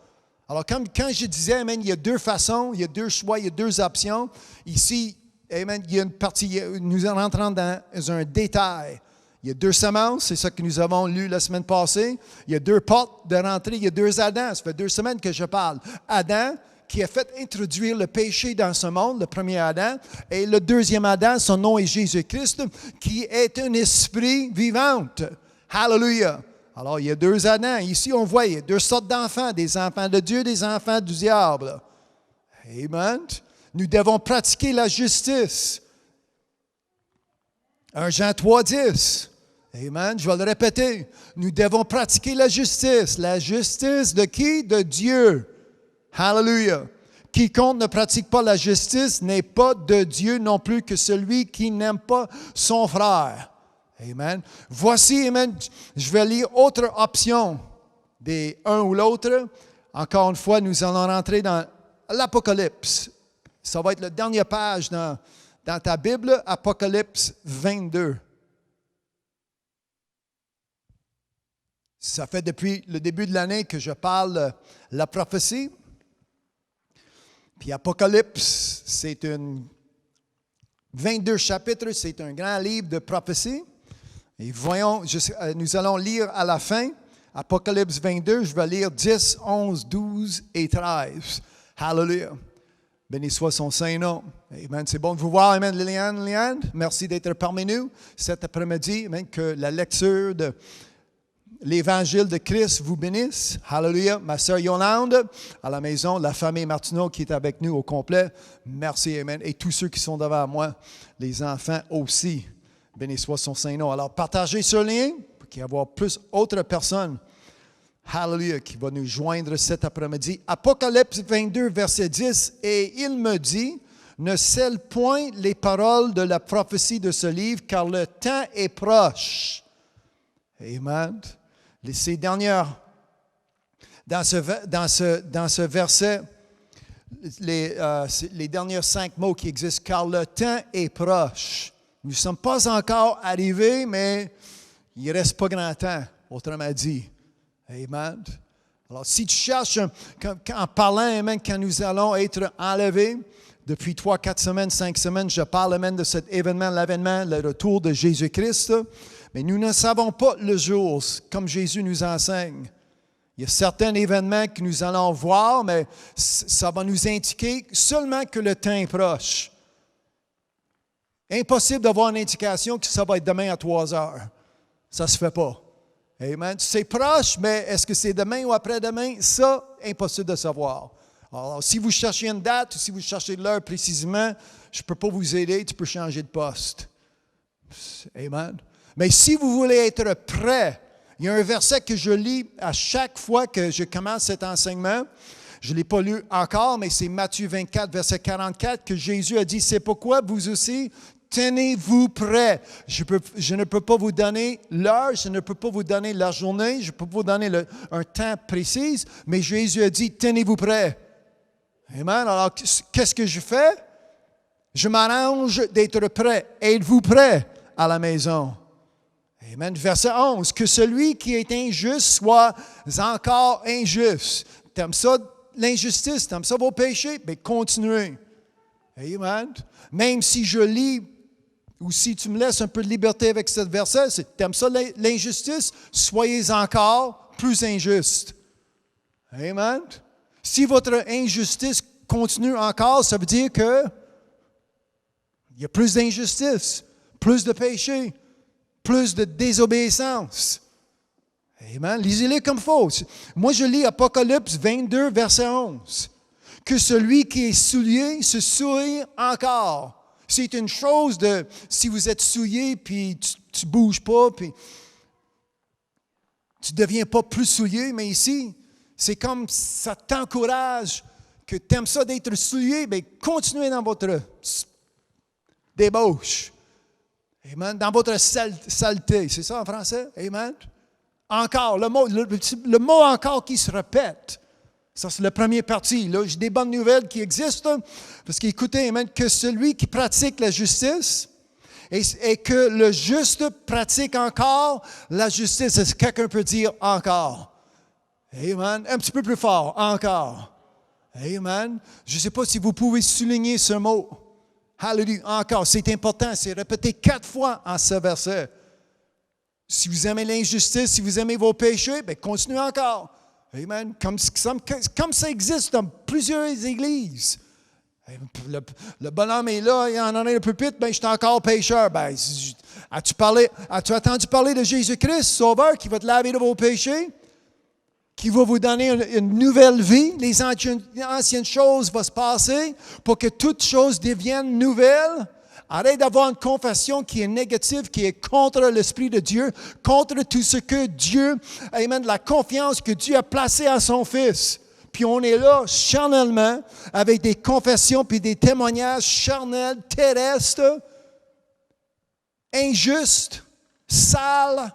Alors, quand je disais, amen, il y a 2 façons, il y a 2 choix, il y a 2 options. Ici, amen, il y a une partie, nous rentrons dans un détail. Il y a 2 semences, c'est ça que nous avons lu la semaine passée. Il y a 2 portes de rentrée, il y a 2 Adams. Ça fait 2 semaines que je parle. Adam, qui a fait introduire le péché dans ce monde, le premier Adam, et le deuxième Adam, son nom est Jésus-Christ, qui est un esprit vivant. Hallelujah. Alors, il y a deux Adams. Ici, on voit, il y a deux sortes d'enfants, des enfants de Dieu, des enfants du diable. Amen. Nous devons pratiquer la justice. 1 Jean 3,10. Amen. Je vais le répéter. Nous devons pratiquer la justice. La justice de qui? De Dieu. Hallelujah. Quiconque ne pratique pas la justice n'est pas de Dieu non plus que celui qui n'aime pas son frère. Amen. Voici, amen, je vais lire autre option des un ou l'autre. Encore une fois, nous allons rentrer dans l'Apocalypse. Ça va être la dernière page dans ta Bible, Apocalypse 22. Ça fait depuis le début de l'année que je parle de la prophétie. Puis Apocalypse, c'est 22 chapitres, c'est un grand livre de prophétie. Et voyons, nous allons lire à la fin, Apocalypse 22, je vais lire 10, 11, 12 et 13. Hallelujah. Béni soit son Saint-Nom. Amen. C'est bon de vous voir. Amen. Liliane, merci d'être parmi nous cet après-midi. Amen. Que la lecture de l'Évangile de Christ vous bénisse. Hallelujah. Ma sœur Yolande, à la maison, la famille Martineau qui est avec nous au complet. Merci. Amen. Et tous ceux qui sont devant moi, les enfants aussi. Béni soit son Saint-Nom. Alors, partagez ce lien pour qu'il y ait plus d'autres personnes. Hallelujah, qui va nous joindre cet après-midi. Apocalypse 22, verset 10. Et il me dit, ne scelle point les paroles de la prophétie de ce livre, car le temps est proche. Amen. Ces dernières, dans ce verset, les derniers 5 mots qui existent, car le temps est proche. Nous ne sommes pas encore arrivés, mais il ne reste pas grand temps, autrement dit. Amen. Alors, si tu cherches, en parlant, amen, quand nous allons être enlevés, depuis 3, 4 semaines, 5 semaines, je parle même de cet événement, l'avènement, le retour de Jésus-Christ. Mais nous ne savons pas le jour, comme Jésus nous enseigne. Il y a certains événements que nous allons voir, mais ça va nous indiquer seulement que le temps est proche. Impossible d'avoir une indication que ça va être demain à 3 heures. Ça ne se fait pas. Amen. C'est proche, mais est-ce que c'est demain ou après-demain? Ça, impossible de savoir. Alors, si vous cherchez une date ou si vous cherchez l'heure précisément, je ne peux pas vous aider, tu peux changer de poste. Amen. Mais si vous voulez être prêt, il y a un verset que je lis à chaque fois que je commence cet enseignement. Je ne l'ai pas lu encore, mais c'est Matthieu 24, verset 44, que Jésus a dit, c'est pourquoi vous aussi, tenez-vous prêts. Je ne peux pas vous donner l'heure, je ne peux pas vous donner la journée, je ne peux pas vous donner un temps précis, mais Jésus a dit, tenez-vous prêts. Amen. Alors, qu'est-ce que je fais? Je m'arrange d'être prêt. Êtes-vous prêts à la maison? Amen. Verset 11. Que celui qui est injuste soit encore injuste. T'aimes ça, l'injustice? T'aimes ça, vos péchés? Bien, continuez. Amen. Même si je lis, ou si tu me laisses un peu de liberté avec ce verset, t'aimes ça, l'injustice? Soyez encore plus injuste. Amen. Si votre injustice continue encore, ça veut dire que il y a plus d'injustice, plus de péché, plus de désobéissance. Amen. Lisez-les comme il faut. Moi, je lis Apocalypse 22, verset 11. Que celui qui est souillé se souille encore. C'est une chose de, si vous êtes souillé, puis tu ne bouges pas, puis tu ne deviens pas plus souillé, mais ici, c'est comme ça t'encourage, que tu aimes ça d'être souillé, bien, continuez dans votre débauche. Amen. Dans votre saleté. C'est ça en français? Amen. Encore, le mot encore qui se répète. Ça, c'est la première partie. Là, j'ai des bonnes nouvelles qui existent. Parce qu'écoutez, amen, que celui qui pratique la justice et que le juste pratique encore la justice. Est-ce que quelqu'un peut dire encore? Amen. Un petit peu plus fort. Encore. Amen. Je ne sais pas si vous pouvez souligner ce mot. Hallelujah. Encore. C'est important. C'est répété 4 fois en ce verset. Si vous aimez l'injustice, si vous aimez vos péchés, bien, continuez encore. Amen. Comme ça existe dans plusieurs églises. Le bonhomme est là, il en a un pupitre, bien, je suis encore pécheur. Bien, As-tu entendu parler de Jésus-Christ, Sauveur, qui va te laver de vos péchés? Qui va vous donner une nouvelle vie? Les anciennes choses vont se passer pour que toutes choses deviennent nouvelles. Arrête d'avoir une confession qui est négative, qui est contre l'Esprit de Dieu, contre tout ce que Dieu, amen, la confiance que Dieu a placée en son Fils. Puis on est là charnellement avec des confessions puis des témoignages charnels, terrestres, injustes, sales,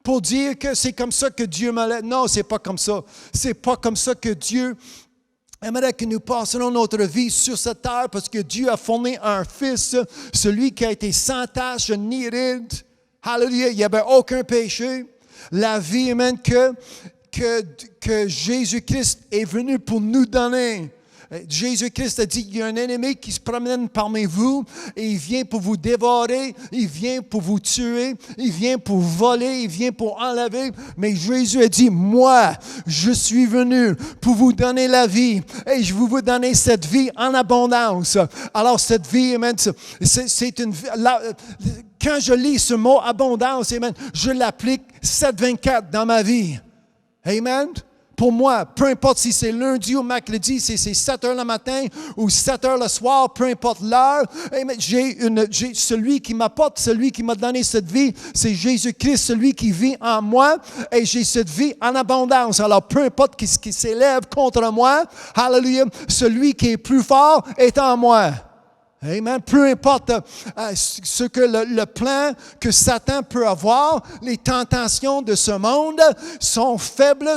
pour dire que c'est comme ça que Dieu m'a laissé. Non, c'est pas comme ça. C'est pas comme ça que Dieu aimerait que nous passions notre vie sur cette terre parce que Dieu a fourni un Fils, celui qui a été sans tache ni ride. Alléluia, il n'y avait aucun péché. La vie, amen, que Jésus-Christ est venu pour nous donner. Jésus-Christ a dit qu'il y a un ennemi qui se promène parmi vous et il vient pour vous dévorer, il vient pour vous tuer, il vient pour voler, il vient pour enlever. Mais Jésus a dit, moi, je suis venu pour vous donner la vie et je vais vous donner cette vie en abondance. Alors cette vie, amen, c'est une vie. Quand je lis ce mot abondance, amen, je l'applique 7/24 dans ma vie. Amen. Pour moi, peu importe si c'est lundi ou mercredi, si c'est 7 heures le matin ou 7 heures le soir, peu importe l'heure, j'ai celui qui m'apporte, celui qui m'a donné cette vie, c'est Jésus-Christ, celui qui vit en moi, et j'ai cette vie en abondance. Alors, peu importe ce qui s'élève contre moi, hallelujah, celui qui est plus fort est en moi. Amen. Peu importe ce que le plan que Satan peut avoir, les tentations de ce monde sont faibles,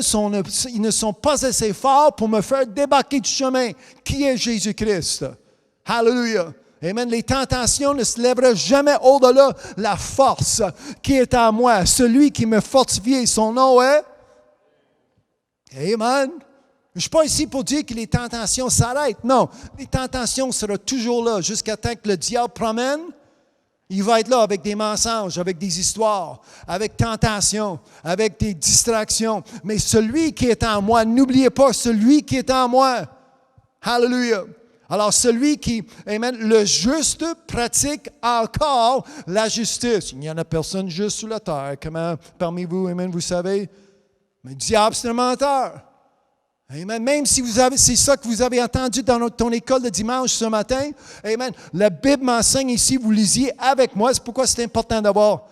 ils ne sont pas assez forts pour me faire débarquer du chemin. Qui est Jésus-Christ? Hallelujah. Amen. Les tentations ne se lèveront jamais au-delà de la force qui est en moi. Celui qui me fortifie, son nom est? Amen. Je ne suis pas ici pour dire que les tentations s'arrêtent. Non, les tentations seront toujours là jusqu'à temps que le diable promène. Il va être là avec des mensonges, avec des histoires, avec tentation, avec des distractions. Mais celui qui est en moi, n'oubliez pas celui qui est en moi. Hallelujah. Alors celui qui, amen, le juste pratique encore la justice. Il n'y en a personne juste sur la terre. Comment parmi vous, amen, vous savez? Mais le diable, c'est un menteur. Amen. Même si c'est ça que vous avez entendu dans ton école de dimanche ce matin, amen. La Bible m'enseigne ici, vous lisiez avec moi. C'est pourquoi c'est important d'avoir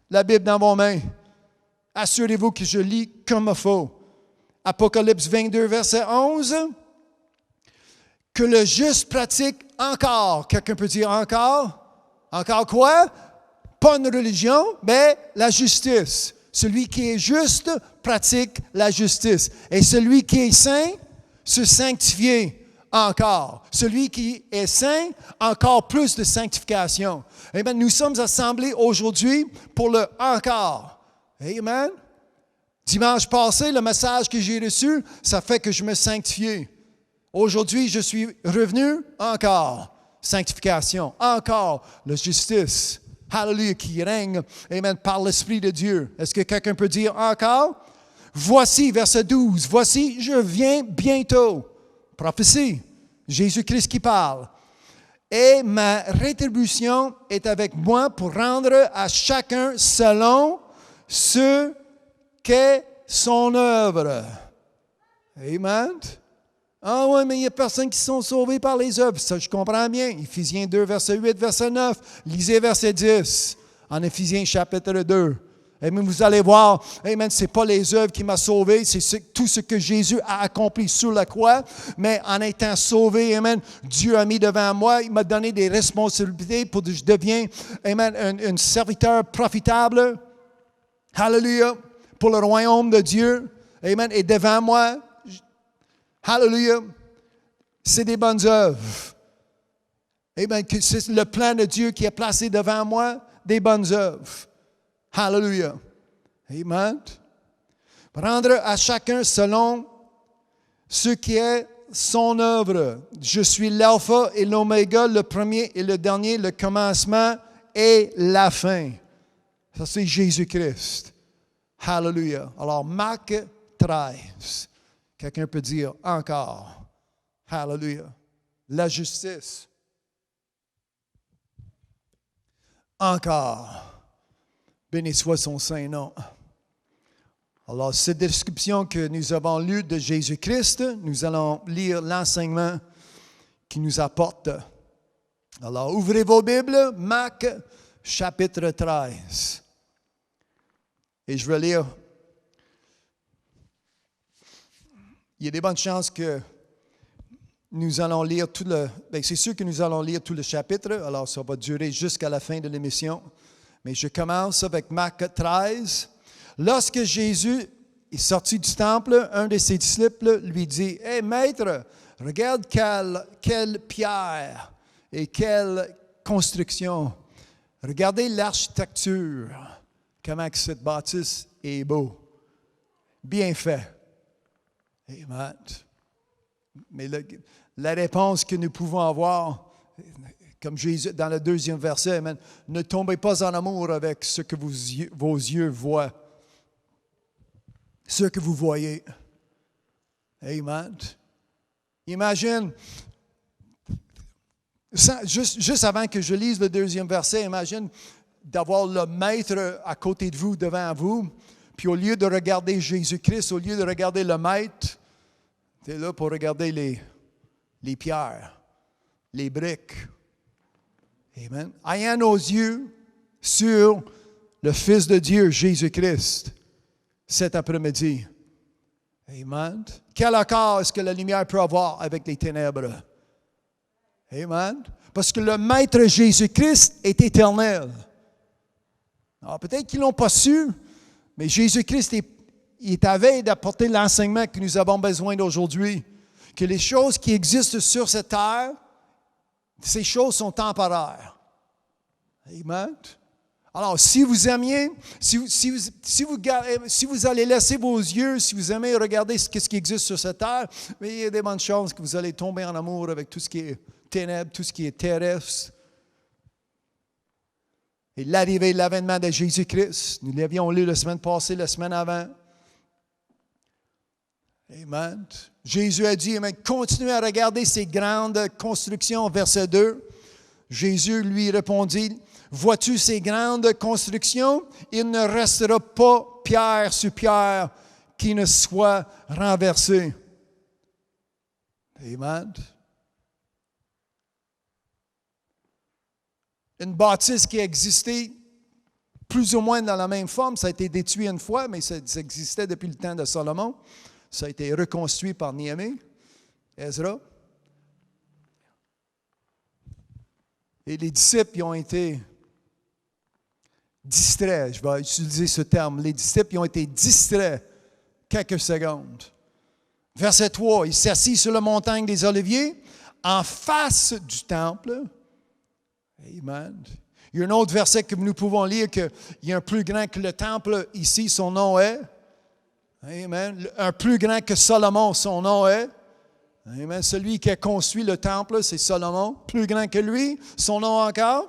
la Bible dans vos mains. Assurez-vous que je lis comme il faut. Apocalypse 22, verset 11. Que le juste pratique encore. Quelqu'un peut dire encore? Encore quoi? Pas une religion, mais la justice. Celui qui est juste pratique la justice. Et celui qui est saint, se sanctifier encore. Celui qui est saint, encore plus de sanctification. Amen. Nous sommes assemblés aujourd'hui pour le encore. Amen. Dimanche passé, le message que j'ai reçu, ça fait que je me sanctifiais. Aujourd'hui, je suis revenu encore. Sanctification. Encore la justice. Hallelujah, qui règne, amen, par l'Esprit de Dieu. Est-ce que quelqu'un peut dire encore? Voici, verset 12, voici, je viens bientôt. Prophétie, Jésus-Christ qui parle. Et ma rétribution est avec moi pour rendre à chacun selon ce qu'est son œuvre. Amen. Ah oui, mais il y a personnes qui sont sauvées par les œuvres. Ça, je comprends bien. Éphésiens 2, verset 8, verset 9. Lisez verset 10 en Éphésiens chapitre 2. Amen, vous allez voir, amen, ce n'est pas les œuvres qui m'ont sauvé, c'est tout ce que Jésus a accompli sur la croix. Mais en étant sauvé, amen, Dieu a mis devant moi, il m'a donné des responsabilités pour que je devienne, amen, un serviteur profitable. Hallelujah, pour le royaume de Dieu. Amen, et devant moi, hallelujah, c'est des bonnes œuvres. Amen, c'est le plan de Dieu qui est placé devant moi, des bonnes œuvres. Hallelujah. Amen. Rendre à chacun selon ce qui est son œuvre. Je suis l'alpha et l'oméga, le premier et le dernier, le commencement et la fin. Ça, c'est Jésus-Christ. Hallelujah. Alors, Marc 13. Quelqu'un peut dire encore. Hallelujah. La justice. encore. Béni soit son saint nom. Alors, cette description que nous avons lue de Jésus-Christ, nous allons lire l'enseignement qui nous apporte. Alors, ouvrez vos Bibles, Marc, chapitre 13. Et je vais lire. Il y a des bonnes chances que nous allons lire tout le... Bien, c'est sûr que nous allons lire tout le chapitre, alors ça va durer jusqu'à la fin de l'émission. Mais je commence avec Marc 13. Lorsque Jésus est sorti du temple, un de ses disciples lui dit, « Hé, maître, regarde quelle pierre et quelle construction. Regardez l'architecture, comment que cette bâtisse est beau. Bien fait. » Amen. Mais la réponse que nous pouvons avoir, comme Jésus dans le 2e verset, amen, ne tombez pas en amour avec ce que vos yeux voient, ce que vous voyez. Amen. Imagine, juste avant que je lise le 2e verset, imagine d'avoir le maître à côté de vous, devant vous, puis au lieu de regarder Jésus-Christ, au lieu de regarder le maître, tu es là pour regarder les pierres, les briques. Amen. Ayant nos yeux sur le Fils de Dieu, Jésus-Christ, cet après-midi. Amen. Quel accord est-ce que la lumière peut avoir avec les ténèbres? Amen. Parce que le Maître Jésus-Christ est éternel. Alors, peut-être qu'ils ne l'ont pas su, mais Jésus-Christ est à veille d'apporter l'enseignement que nous avons besoin d'aujourd'hui. Que les choses qui existent sur cette terre, ces choses sont temporaires. Amen. Alors, si vous aimiez, si vous allez laisser vos yeux, si vous aimez regarder ce qui existe sur cette terre, mais il y a des bonnes chances que vous allez tomber en amour avec tout ce qui est ténèbres, tout ce qui est terrestre. Et l'arrivée de l'avènement de Jésus-Christ, nous l'avions lu la semaine passée, la semaine avant. Amen. Jésus a dit, amen, continuez à regarder ces grandes constructions, verset 2. Jésus lui répondit, vois-tu ces grandes constructions? Il ne restera pas pierre sur pierre qui ne soit renversée. Amen. Une bâtisse qui existait plus ou moins dans la même forme, ça a été détruit une fois, mais ça existait depuis le temps de Salomon. Ça a été reconstruit par Néhémie, Ezra. Et les disciples ont été distraits, je vais utiliser ce terme, les disciples ont été distraits quelques secondes. Verset 3, il s'assit sur la montagne des Oliviers, en face du temple. Amen. Il y a un autre verset que nous pouvons lire qu'il y a un plus grand que le temple ici, son nom est. Amen. Un plus grand que Salomon, son nom est. Amen. Celui qui a construit le temple, c'est Salomon. Plus grand que lui, son nom encore.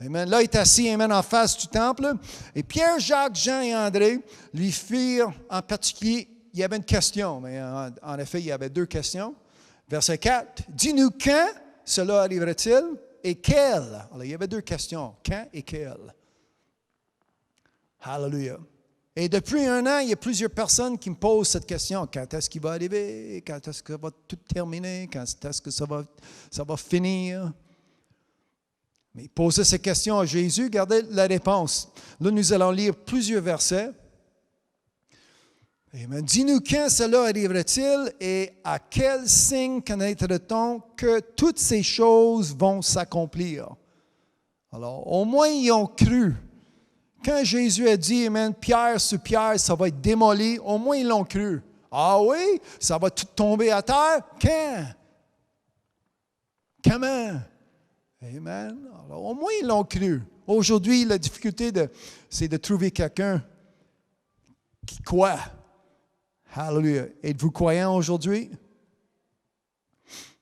Amen. Là, il est assis, amen, en face du temple. Et Pierre, Jacques, Jean et André lui firent en particulier, il y avait une question, mais en effet, il y avait 2 questions. Verset 4, dis-nous quand cela arrivera-t-il et quel? Alors, il y avait 2 questions, quand et quel. Hallelujah. Et depuis 1 an, il y a plusieurs personnes qui me posent cette question. Quand est-ce qu'il va arriver? Quand est-ce que ça va tout terminer? Quand est-ce que ça va finir? Mais poser ces questions à Jésus, regardez la réponse. Là, nous allons lire plusieurs versets. Amen. Dis-nous quand cela arrivera-t-il et à quel signe connaîtra-t-on que toutes ces choses vont s'accomplir? Alors, au moins, ils ont cru. Quand Jésus a dit, amen, pierre sur pierre, ça va être démoli, au moins ils l'ont cru. Ah oui, ça va tout tomber à terre? Quand? Comment? Amen. Alors, au moins ils l'ont cru. Aujourd'hui, la difficulté, c'est de trouver quelqu'un qui croit. Hallelujah. Êtes-vous croyant aujourd'hui?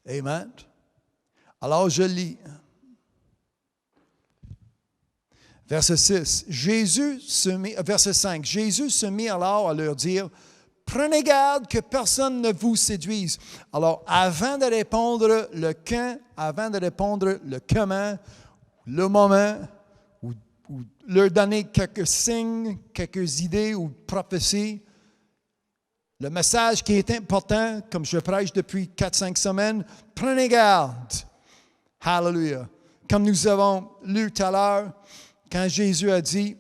Amen. Alors, je lis. Verset 6, verset 5, Jésus se mit alors à leur dire, « Prenez garde que personne ne vous séduise. » Alors, avant de répondre le quand, avant de répondre le comment, le moment ou leur donner quelques signes, quelques idées ou prophéties. Le message qui est important, comme je prêche depuis 4-5 semaines, prenez garde. Hallelujah. Comme nous avons lu tout à l'heure, quand Jésus a dit,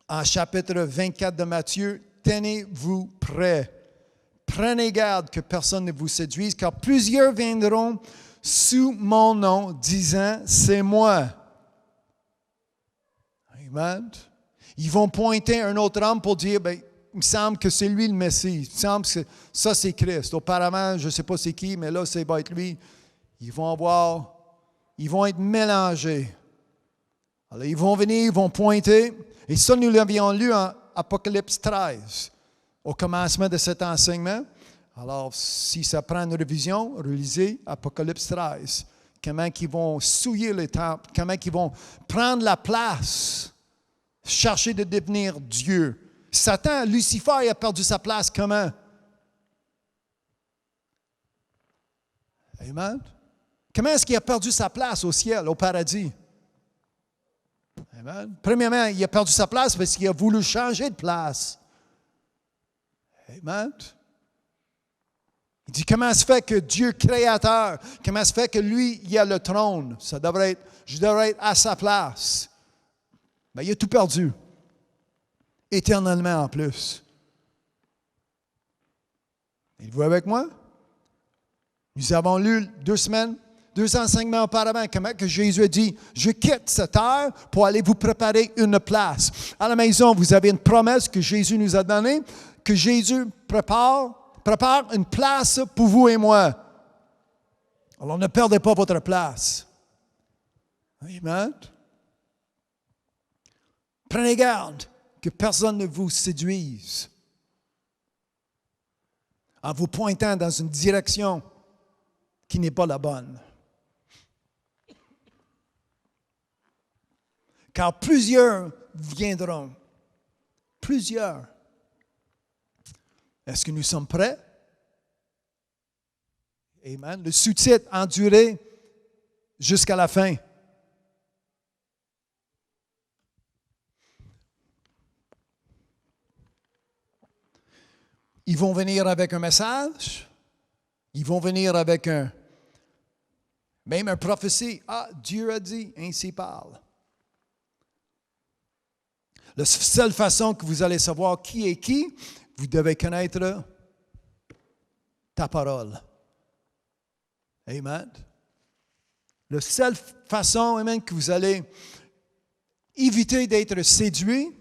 en chapitre 24 de Matthieu, tenez-vous prêts. Prenez garde que personne ne vous séduise, car plusieurs viendront sous mon nom, disant, c'est moi. Amen. Ils vont pointer un autre homme pour dire, ben, il me semble que c'est lui le Messie. Il me semble que ça, c'est Christ. Auparavant, je ne sais pas c'est qui, mais là, ça va être lui. Ils vont être mélangés. Alors, ils vont venir, ils vont pointer. Et ça, nous l'avions lu en Apocalypse 13, au commencement de cet enseignement. Alors, si ça prend une révision, relisez Apocalypse 13. Comment ils vont souiller les temples, comment ils vont prendre la place, chercher de devenir Dieu. Satan, Lucifer, a perdu sa place comment? Amen. Comment est-ce qu'il a perdu sa place au ciel, au paradis? Amen. Premièrement, il a perdu sa place parce qu'il a voulu changer de place. Amen. Il dit, comment se fait que Dieu créateur, comment se fait que lui, il a le trône? Je devrais être à sa place. Ben, il a tout perdu. Éternellement en plus. Êtes-vous avec moi? Nous avons lu 2 enseignements auparavant, comment que Jésus a dit, je quitte cette terre pour aller vous préparer une place. À la maison, vous avez une promesse que Jésus nous a donnée, que Jésus prépare une place pour vous et moi. Alors ne perdez pas votre place. Amen. Prenez garde que personne ne vous séduise en vous pointant dans une direction qui n'est pas la bonne. Car plusieurs viendront. Plusieurs. Est-ce que nous sommes prêts? Amen. Le sous-titre, endurer jusqu'à la fin. Ils vont venir avec un message. Ils vont venir avec même une prophétie. Ah, Dieu a dit, ainsi parle. La seule façon que vous allez savoir qui est qui, vous devez connaître ta parole. Amen. La seule façon, amen, que vous allez éviter d'être séduit,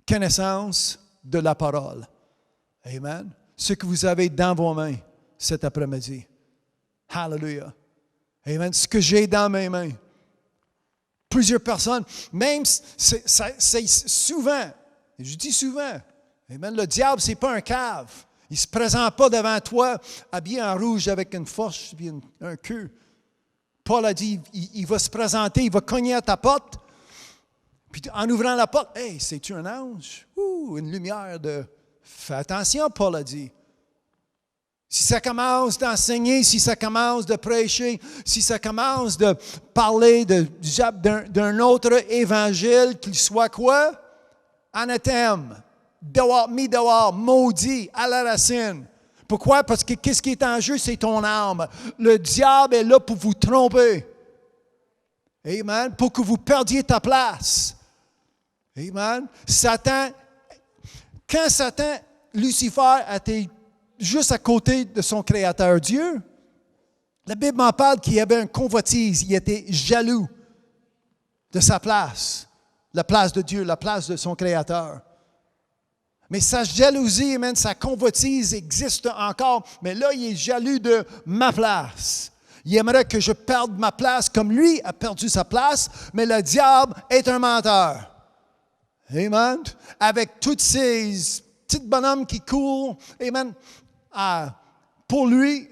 connaissance de la parole. Amen. Ce que vous avez dans vos mains cet après-midi. Hallelujah. Amen. Ce que j'ai dans mes mains. Plusieurs personnes, même c'est souvent, je dis souvent, amen, le diable, ce n'est pas un cave. Il ne se présente pas devant toi habillé en rouge avec une fourche et un queue. Paul a dit, il va se présenter, il va cogner à ta porte. Puis en ouvrant la porte, « Hey, c'est-tu un ange? » Une lumière de... Fais attention, Paul a dit. Si ça commence d'enseigner, si ça commence de prêcher, si ça commence de parler d'un autre évangile, qu'il soit quoi? Anathème, mis dehors, maudit, à la racine. Pourquoi? Parce que qu'est-ce qui est en jeu? C'est ton âme. Le diable est là pour vous tromper. Amen. Pour que vous perdiez ta place. Amen. Quand Lucifer était juste à côté de son Créateur Dieu, la Bible m'en parle qu'il y avait un convoitise, il était jaloux de sa place, la place de Dieu, la place de son Créateur. Mais sa jalousie, amen, sa convoitise existe encore, mais là, il est jaloux de ma place. Il aimerait que je perde ma place comme lui a perdu sa place, mais le diable est un menteur. Amen. Avec tous ces petits bonhommes qui courent, amen, pour lui.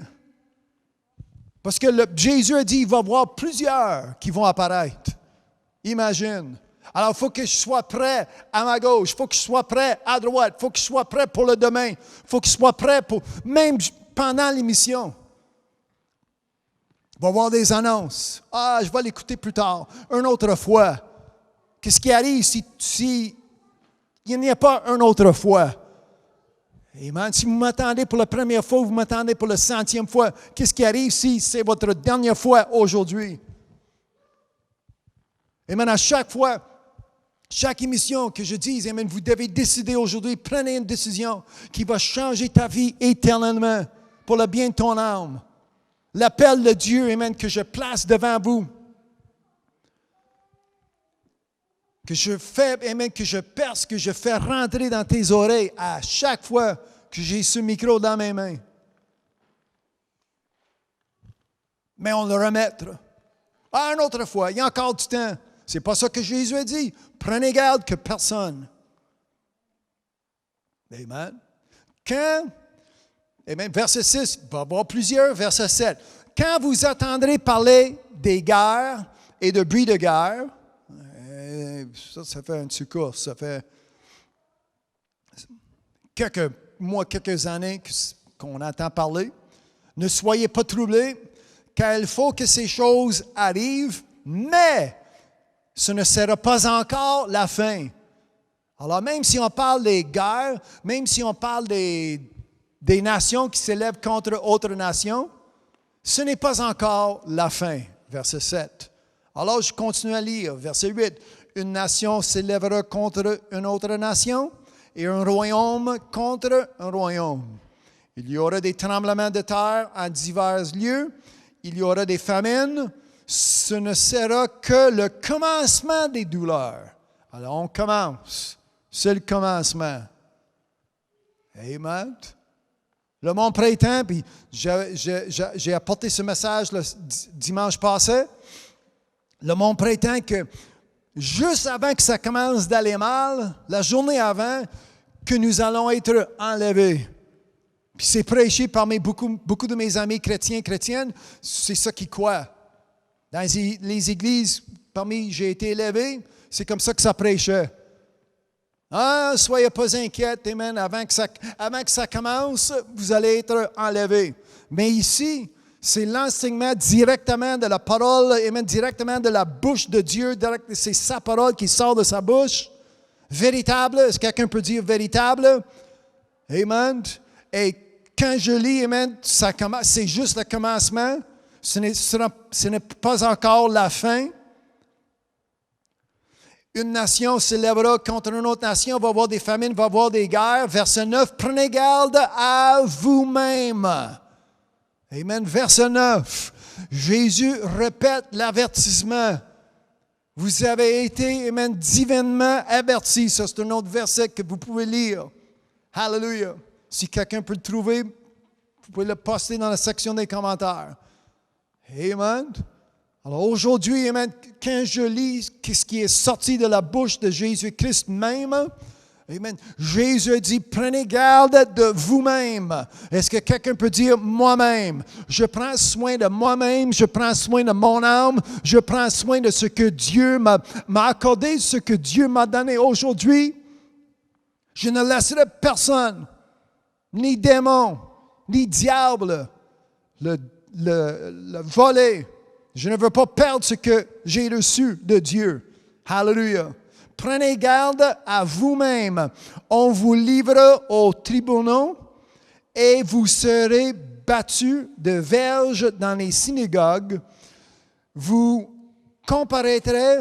Parce que Jésus a dit, il va y avoir plusieurs qui vont apparaître. Imagine. Alors, il faut que je sois prêt à ma gauche, il faut que je sois prêt à droite, il faut que je sois prêt pour le demain, il faut que je sois prêt pour, même pendant l'émission. Il va y avoir des annonces. Ah, je vais l'écouter plus tard, une autre fois. Qu'est-ce qui arrive si il n'y a pas une autre fois? Amen. Si vous m'attendez pour la première fois, vous m'attendez pour la 100e fois, qu'est-ce qui arrive si c'est votre dernière fois aujourd'hui? Amen. À chaque fois, chaque émission que je dis, amen, vous devez décider aujourd'hui, prenez une décision qui va changer ta vie éternellement pour le bien de ton âme. L'appel de Dieu, amen, que je place devant vous. Que je fais, amen, que je perce, que je fais rentrer dans tes oreilles à chaque fois que j'ai ce micro dans mes mains. Mais on le remettra. Ah, une autre fois, il y a encore du temps. C'est pas ça que Jésus a dit. Prenez garde que personne. Amen. Amen. Verset 6, il va y avoir plusieurs, verset 7. Quand vous entendrez parler des guerres et de bruits de guerre, ça fait un petit cours, ça fait quelques mois, quelques années qu'on entend parler. Ne soyez pas troublés, car il faut que ces choses arrivent, mais ce ne sera pas encore la fin. Alors, même si on parle des guerres, même si on parle des nations qui s'élèvent contre autres nations, ce n'est pas encore la fin. Verset 7. Alors, je continue à lire. Verset 8. Une nation s'élèvera contre une autre nation et un royaume contre un royaume. Il y aura des tremblements de terre en divers lieux. Il y aura des famines. Ce ne sera que le commencement des douleurs. Alors, on commence. C'est le commencement. Amen. Le monde printemps, puis j'ai apporté ce message le dimanche passé. Le monde prétend que juste avant que ça commence d'aller mal, la journée avant, que nous allons être enlevés. Puis c'est prêché parmi beaucoup de mes amis chrétiens, chrétiennes, c'est ça qu'ils croient. Dans les églises, parmi j'ai été élevé, c'est comme ça que ça prêchait. Ah, soyez pas inquiets, amen, avant que ça commence, vous allez être enlevés. Mais ici, c'est l'enseignement directement de la parole, amen, directement de la bouche de Dieu, c'est sa parole qui sort de sa bouche. Véritable, est-ce que quelqu'un peut dire véritable? Amen. Et quand je lis, amen, c'est juste le commencement, ce n'est pas encore la fin. Une nation s'élèvera contre une autre nation, va y avoir des famines, va y avoir des guerres. Verset 9, prenez garde à vous-même. Amen. Verset 9, Jésus répète l'avertissement. Vous avez été, amen, divinement avertis. Ça, c'est un autre verset que vous pouvez lire. Hallelujah. Si quelqu'un peut le trouver, vous pouvez le poster dans la section des commentaires. Amen. Alors aujourd'hui, amen, quand je lis ce qui est sorti de la bouche de Jésus-Christ même, amen, Jésus a dit, prenez garde de vous-même. Est-ce que quelqu'un peut dire moi-même? Je prends soin de moi-même, je prends soin de mon âme, je prends soin de ce que Dieu m'a accordé, ce que Dieu m'a donné aujourd'hui. Je ne laisserai personne, ni démon, ni diable, le voler. Je ne veux pas perdre ce que j'ai reçu de Dieu. Hallelujah. Prenez garde à vous-même. On vous livrera aux tribunaux et vous serez battus de verges dans les synagogues. Vous comparaîtrez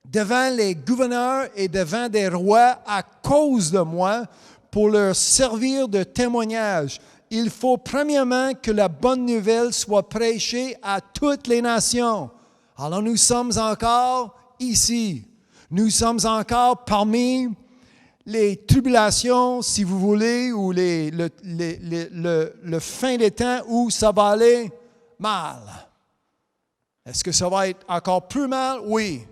devant les gouverneurs et devant des rois à cause de moi pour leur servir de témoignage. Il faut premièrement que la bonne nouvelle soit prêchée à toutes les nations. Alors nous sommes encore ici. Nous sommes encore parmi les tribulations, si vous voulez, ou le fin des temps où ça va aller mal. Est-ce que ça va être encore plus mal? Oui.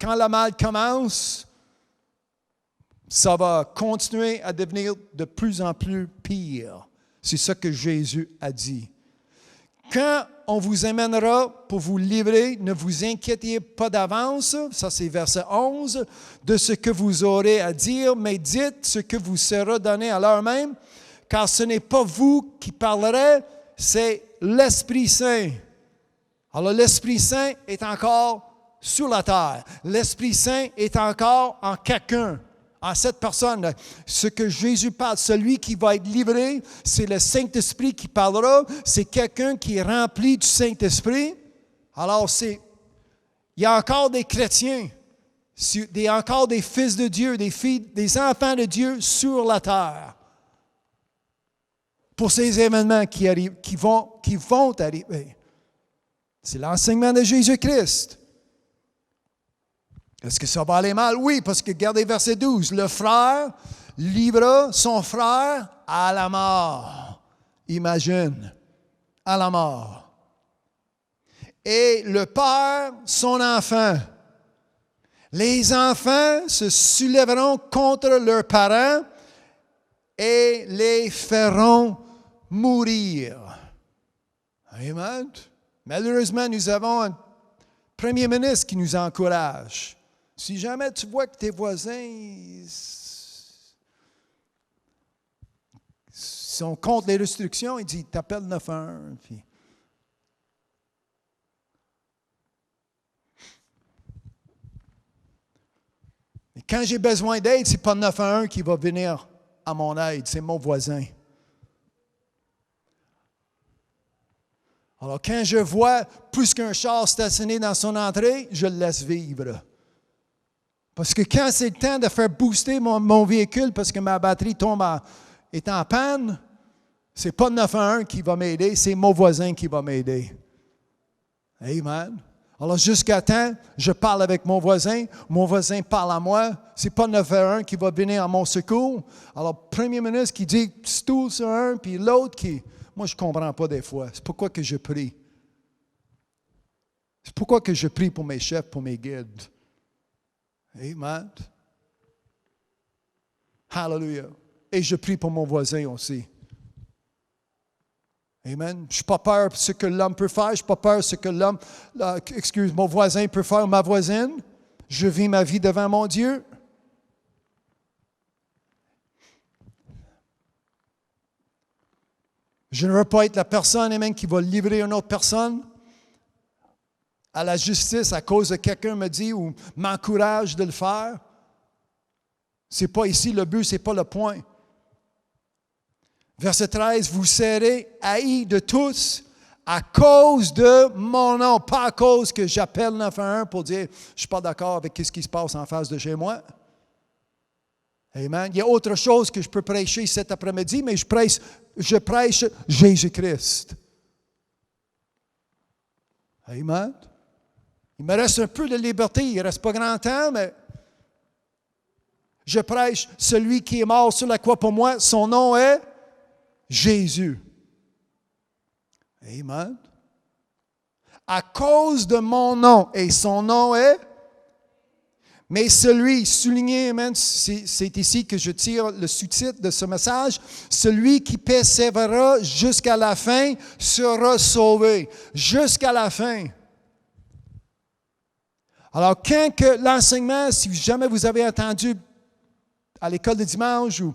Quand le mal commence, ça va continuer à devenir de plus en plus pire. C'est ça que Jésus a dit. Quand on vous amènera pour vous livrer, ne vous inquiétez pas d'avance, ça c'est verset 11, de ce que vous aurez à dire, mais dites ce que vous sera donné à l'heure même, car ce n'est pas vous qui parlerez, c'est l'Esprit Saint Alors l'Esprit Saint est encore sur la terre. L'Esprit Saint est encore en quelqu'un, en cette personne. Ce que Jésus parle, celui qui va être livré, c'est le Saint-Esprit qui parlera. C'est quelqu'un qui est rempli du Saint-Esprit. Alors il y a encore des chrétiens, encore des fils de Dieu, des enfants de Dieu sur la terre. Pour ces événements qui vont arriver. C'est l'enseignement de Jésus-Christ. Est-ce que ça va aller mal? Oui, parce que regardez verset 12. Le frère livra son frère à la mort. Imagine, à la mort. Et le père, son enfant. Les enfants se soulèveront contre leurs parents et les feront mourir. Amen. Malheureusement, nous avons un premier ministre qui nous encourage. Si jamais tu vois que tes voisins sont contre les restrictions, il dit, t'appelles 911. Puis et quand j'ai besoin d'aide, ce n'est pas 911 qui va venir à mon aide, c'est mon voisin. Alors, quand je vois plus qu'un char stationné dans son entrée, je le laisse vivre. Parce que quand c'est le temps de faire booster mon véhicule parce que ma batterie est en panne, ce n'est pas 911 qui va m'aider, c'est mon voisin qui va m'aider. Amen. Alors, jusqu'à temps, je parle avec mon voisin parle à moi. Ce n'est pas 911 qui va venir à mon secours. Alors, premier ministre qui dit « stool sur un », puis l'autre qui... Moi, je ne comprends pas des fois. C'est pourquoi que je prie. C'est pourquoi que je prie pour mes chefs, pour mes guides. Amen. Hallelujah. Et je prie pour mon voisin aussi. Amen. Je n'ai pas peur de ce que l'homme peut faire. Je n'ai pas peur de ce que mon voisin peut faire ou ma voisine. Je vis ma vie devant mon Dieu. Je ne veux pas être la personne, amen, qui va livrer une autre personne à la justice à cause de quelqu'un me dit ou m'encourage de le faire. Ce n'est pas ici le but, ce n'est pas le point. Verset 13, vous serez haïs de tous à cause de mon nom, pas à cause que j'appelle 911 pour dire je ne suis pas d'accord avec ce qui se passe en face de chez moi. Amen. Il y a autre chose que je peux prêcher cet après-midi, mais je prêche Jésus-Christ. Amen. Il me reste un peu de liberté, il ne reste pas grand temps, mais je prêche celui qui est mort sur la croix pour moi. Son nom est Jésus. Amen. À cause de mon nom, et son nom est... Mais celui, souligné, amen, c'est ici que je tire le sous-titre de ce message, celui qui persévérera jusqu'à la fin sera sauvé. Jusqu'à la fin. Alors, quand que l'enseignement, si jamais vous avez entendu à l'école de dimanche ou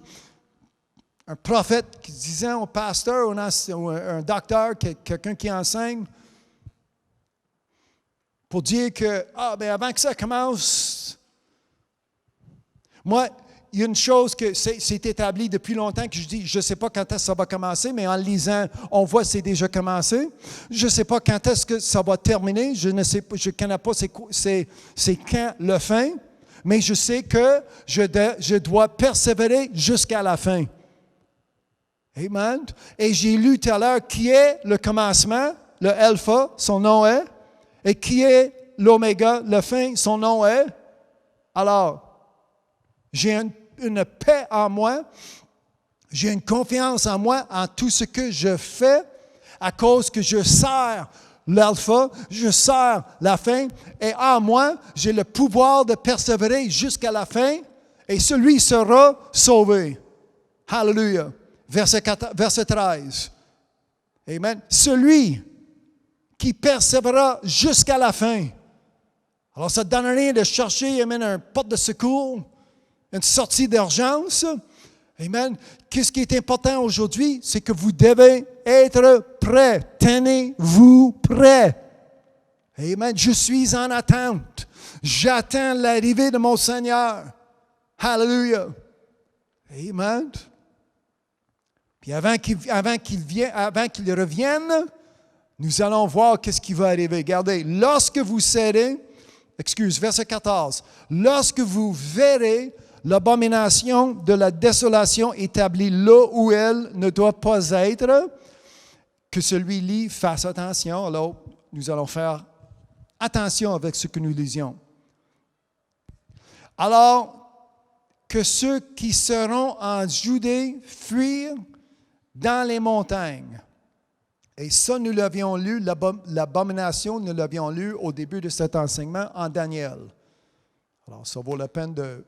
un prophète qui disait au pasteur ou un docteur, quelqu'un qui enseigne, pour dire que, avant que ça commence, moi, il y a une chose que c'est établi depuis longtemps que je dis, je ne sais pas quand est-ce que ça va commencer, mais en lisant, on voit que c'est déjà commencé. Je ne sais pas quand est-ce que ça va terminer. Je ne connais pas c'est quand le fin, mais je sais que je dois persévérer jusqu'à la fin. Amen. Et j'ai lu tout à l'heure qui est le commencement, le alpha, son nom est, et qui est l'oméga, le fin, son nom est. Alors, j'ai une paix en moi, j'ai une confiance en moi, en tout ce que je fais, à cause que je sers l'alpha, je sers la fin, et en moi, j'ai le pouvoir de persévérer jusqu'à la fin, et celui sera sauvé. Hallelujah. Verset 13. Amen. Celui qui persévérera jusqu'à la fin. Alors, ça ne donne rien de chercher, amen, un porte de secours, une sortie d'urgence. Amen. Qu'est-ce qui est important aujourd'hui? C'est que vous devez être prêts. Tenez-vous prêts. Amen. Je suis en attente. J'attends l'arrivée de mon Seigneur. Hallelujah. Amen. Puis avant qu'il revienne, nous allons voir qu'est-ce qui va arriver. Regardez, lorsque vous serez, verset 14, lorsque vous verrez l'abomination de la désolation établie là où elle ne doit pas être, que celui-là fasse attention. Alors, nous allons faire attention avec ce que nous lisions. Alors, que ceux qui seront en Judée fuirent dans les montagnes. Et ça, nous l'avions lu, l'abomination, nous l'avions lu au début de cet enseignement en Daniel. Alors, ça vaut la peine de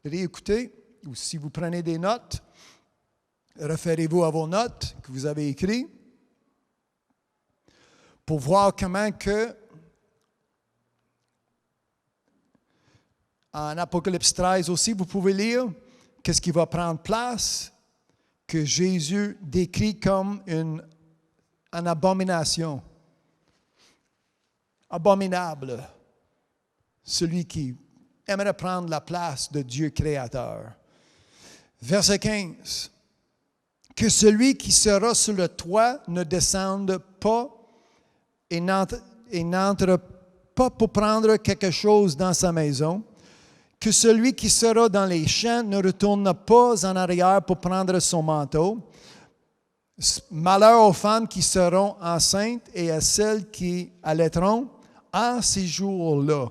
réécouter, ou si vous prenez des notes, référez-vous à vos notes que vous avez écrites pour voir comment que en Apocalypse 13 aussi, vous pouvez lire qu'est-ce qui va prendre place, que Jésus décrit comme une abomination. Abominable. Celui qui aimerait prendre la place de Dieu créateur. Verset 15. Que celui qui sera sur le toit ne descende pas et n'entre pas pour prendre quelque chose dans sa maison. Que celui qui sera dans les champs ne retourne pas en arrière pour prendre son manteau. Malheur aux femmes qui seront enceintes et à celles qui allaiteront en ces jours-là.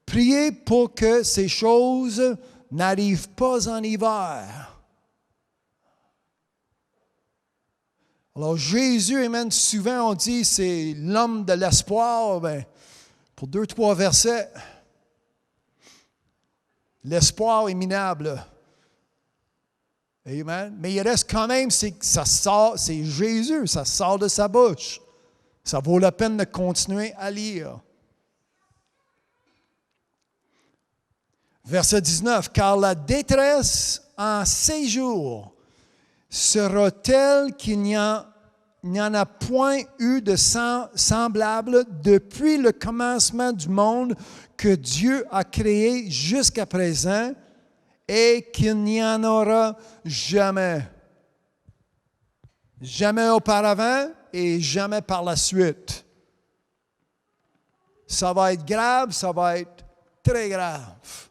Priez pour que ces choses n'arrivent pas en hiver. Alors Jésus, amen, souvent on dit c'est l'homme de l'espoir. Ben, pour 2-3 versets, l'espoir est minable. Amen. Mais il reste quand même, c'est Jésus, ça sort de sa bouche. Ça vaut la peine de continuer à lire. Verset 19, car la détresse en ces jours sera telle qu'il n'y en a point eu de semblable depuis le commencement du monde que Dieu a créé jusqu'à présent et qu'il n'y en aura jamais. Jamais auparavant et jamais par la suite. Ça va être grave, ça va être très grave.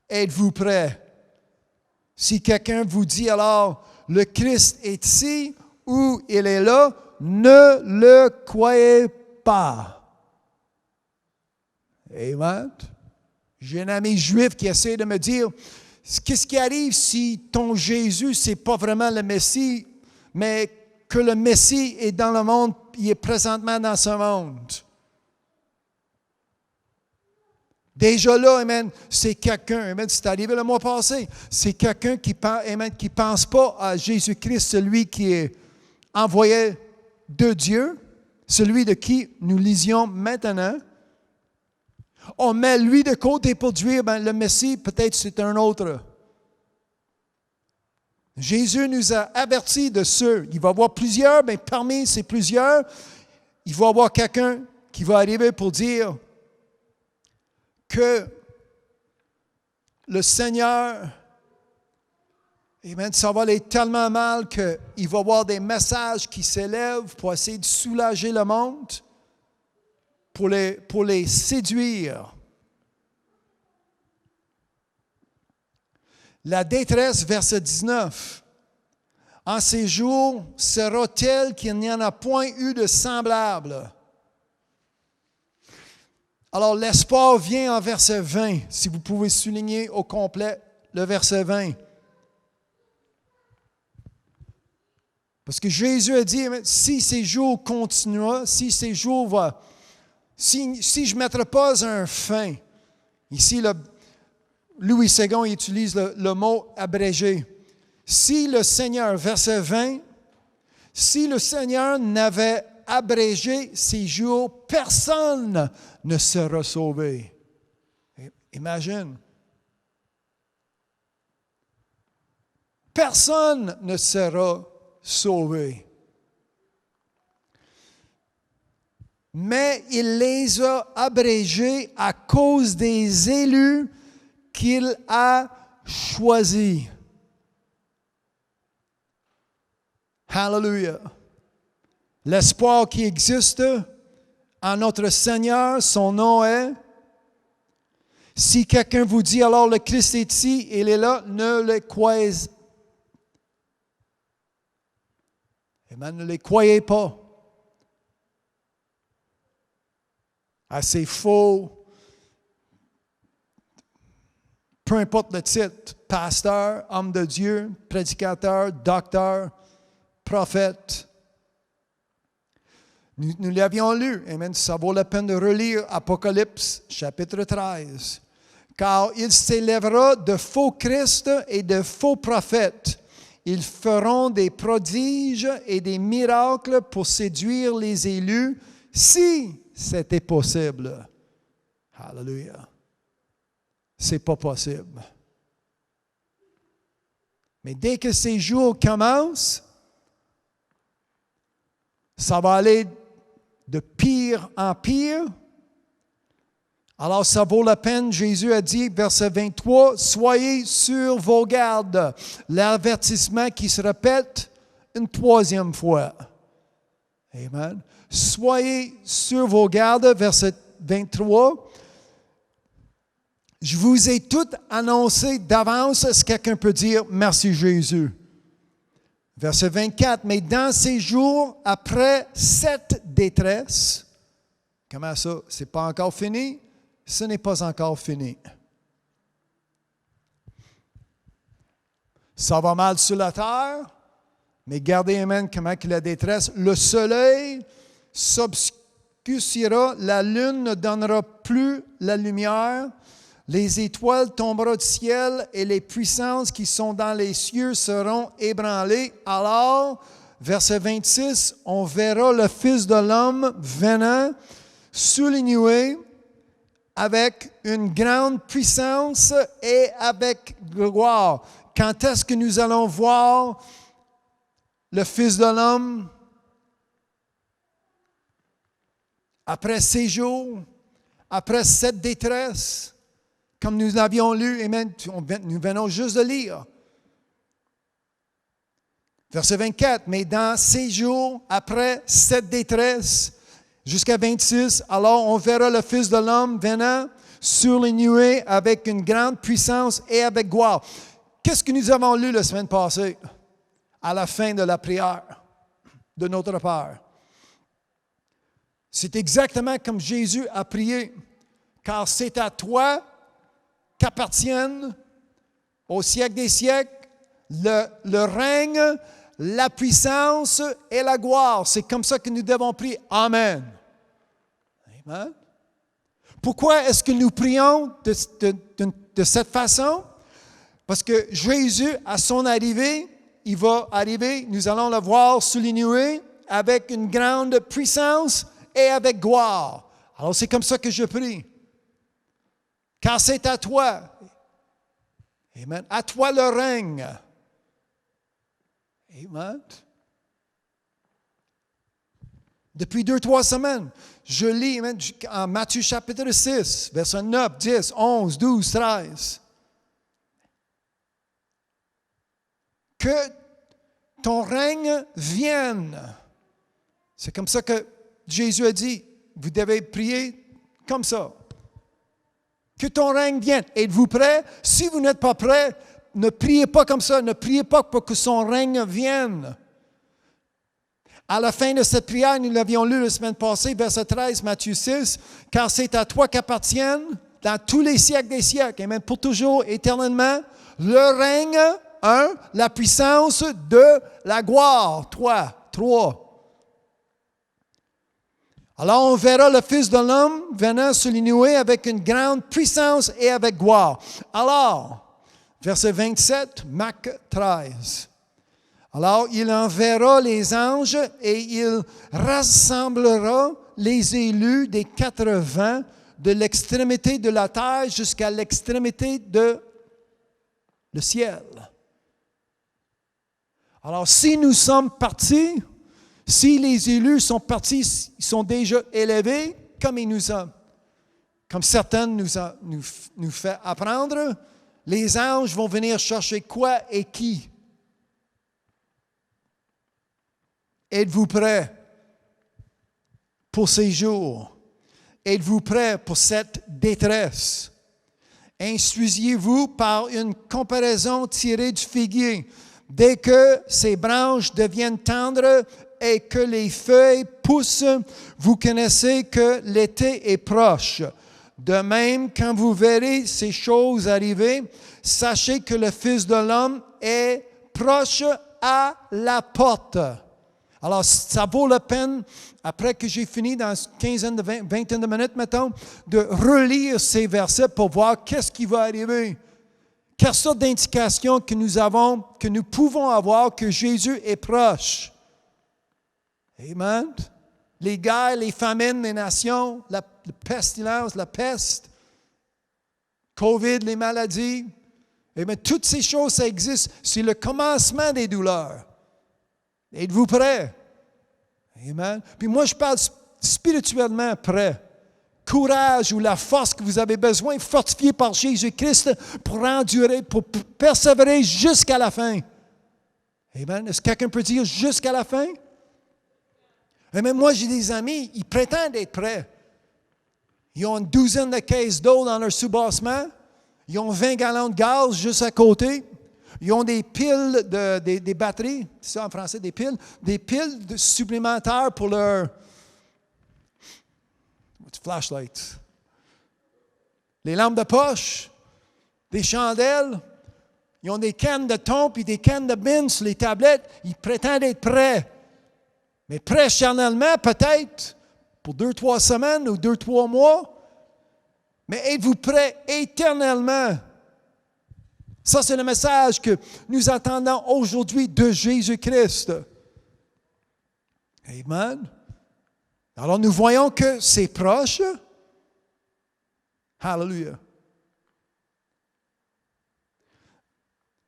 Êtes-vous prêts? Si quelqu'un vous dit alors, le Christ est ici ou il est là, ne le croyez pas. Amen. J'ai un ami juif qui essaie de me dire, qu'est-ce qui arrive si ton Jésus, ce n'est pas vraiment le Messie, mais que le Messie est dans le monde, il est présentement dans ce monde. Déjà là, amen, c'est quelqu'un, amen, c'est arrivé le mois passé, c'est quelqu'un qui ne pense pas à Jésus-Christ, celui qui est envoyé de Dieu, celui de qui nous lisions maintenant. On met lui de côté pour dire, le Messie, peut-être c'est un autre. Jésus nous a avertis de ceux. Il va y avoir plusieurs, mais parmi ces plusieurs, il va y avoir quelqu'un qui va arriver pour dire que le Seigneur, amen, ça va aller tellement mal qu'il va y avoir des messages qui s'élèvent pour essayer de soulager le monde, pour les séduire. La détresse, verset 19. En ces jours sera telle qu'il n'y en a point eu de semblable. Alors, l'espoir vient en verset 20, si vous pouvez souligner au complet le verset 20. Parce que Jésus a dit, si ces jours continuent, si ces jours vont, si je ne mettrai pas un fin, ici, Louis II utilise le mot abrégé. Si le Seigneur, verset 20, si le Seigneur n'avait abrégé ces jours, personne ne sera sauvé. Imagine. Personne ne sera sauvé. mais il les a abrégés à cause des élus qu'il a choisis. Hallelujah. L'espoir qui existe en notre Seigneur, son nom est. Si quelqu'un vous dit alors le Christ est ici, il est là, ne le croyez. Amen, ne les croyez pas. À ces faux, peu importe le titre, pasteur, homme de Dieu, prédicateur, docteur, prophète. Nous l'avions lu. Amen. Ça vaut la peine de relire Apocalypse, chapitre 13. Car il s'élèvera de faux Christ et de faux prophètes. Ils feront des prodiges et des miracles pour séduire les élus, si c'était possible. Alléluia. C'est pas possible. Mais dès que ces jours commencent, ça va aller de pire en pire. Alors, ça vaut la peine. Jésus a dit, verset 23, « Soyez sur vos gardes. » L'avertissement qui se répète une troisième fois. Amen. Soyez sur vos gardes, verset 23. Je vous ai tout annoncé d'avance. Est-ce que quelqu'un peut dire merci Jésus? Verset 24. Mais dans ces jours, après cette détresse, comment ça? Ce n'est pas encore fini? Ce n'est pas encore fini. Ça va mal sur la terre, mais gardez, amen, comment que la détresse. Le soleil s'obscurcira, la lune ne donnera plus la lumière, les étoiles tomberont du ciel et les puissances qui sont dans les cieux seront ébranlées. Alors, verset 26, on verra le Fils de l'homme venant sous les nuées avec une grande puissance et avec gloire. Quand est-ce que nous allons voir le Fils de l'homme? Après ces jours, après cette détresse, comme nous l'avions lu, amen, nous venons juste de lire. Verset 24, mais dans ces jours, après cette détresse, jusqu'à 26, alors on verra le Fils de l'homme venant sur les nuées avec une grande puissance et avec gloire. Qu'est-ce que nous avons lu la semaine passée, à la fin de la prière de notre Père? C'est exactement comme Jésus a prié, car c'est à toi qu'appartiennent au siècle des siècles le règne, la puissance et la gloire. C'est comme ça que nous devons prier. Amen. Amen. Pourquoi est-ce que nous prions de cette façon? Parce que Jésus, à son arrivée, il va arriver, nous allons le voir sous les nuées, avec une grande puissance et avec gloire. Alors c'est comme ça que je prie. Car c'est à toi. Amen. À toi le règne. Amen. Depuis 2-3 semaines, je lis amen, en Matthieu chapitre 6, versets 9, 10, 11, 12, 13. Que ton règne vienne. C'est comme ça que Jésus a dit, vous devez prier comme ça. Que ton règne vienne. Êtes-vous prêts? Si vous n'êtes pas prêts, ne priez pas comme ça. Ne priez pas pour que son règne vienne. À la fin de cette prière, nous l'avions lu la semaine passée, verset 13, Matthieu 6, « Car c'est à toi qu'appartiennent, dans tous les siècles des siècles, et même pour toujours, éternellement, le règne, 1, la puissance, 2, la gloire, 3. Alors on verra le Fils de l'homme venant sur les nuées avec une grande puissance et avec gloire. Alors, verset 27, Marc 13. Alors, il enverra les anges et il rassemblera les élus des 4 vents de l'extrémité de la terre jusqu'à l'extrémité de le ciel. Alors, si nous sommes partis, Si les élus sont partis, ils sont déjà élevés, comme il nous a, comme certains nous fait apprendre, les anges vont venir chercher quoi et qui? Êtes-vous prêts pour ces jours? Êtes-vous prêts pour cette détresse? Instruisiez-vous par une comparaison tirée du figuier. Dès que ses branches deviennent tendres et que les feuilles poussent, vous connaissez que l'été est proche. De même, quand vous verrez ces choses arriver, sachez que le Fils de l'homme est proche à la porte. Alors, ça vaut la peine, après que j'ai fini dans une vingtaine de minutes, mettons, de relire ces versets pour voir qu'est-ce qui va arriver. Quelle sorte d'indication que nous pouvons avoir que Jésus est proche. Amen. Les guerres, les famines, les nations, la pestilence, la peste, COVID, les maladies. Amen. Toutes ces choses, ça existe. C'est le commencement des douleurs. Êtes-vous prêts? Amen. Puis moi, je parle spirituellement prêt. Courage ou la force que vous avez besoin, fortifié par Jésus-Christ pour endurer, pour persévérer jusqu'à la fin. Amen. Est-ce que quelqu'un peut dire jusqu'à la fin? Amen. Moi, j'ai des amis, ils prétendent être prêts. Ils ont une douzaine de caisses d'eau dans leur soubassement. Ils ont 20 gallons de gaz juste à côté. Ils ont des piles, des batteries, c'est ça en français, des piles supplémentaires pour leur flashlight. Les lampes de poche, des chandelles. Ils ont des cannes de thon et des cannes de beans sur les tablettes. Ils prétendent être prêts. Mais prêts charnellement, peut-être, pour 2-3 semaines ou 2-3 mois. Mais êtes-vous prêts éternellement? Ça, c'est le message que nous attendons aujourd'hui de Jésus-Christ. Amen. Alors, nous voyons que c'est proche. Hallelujah.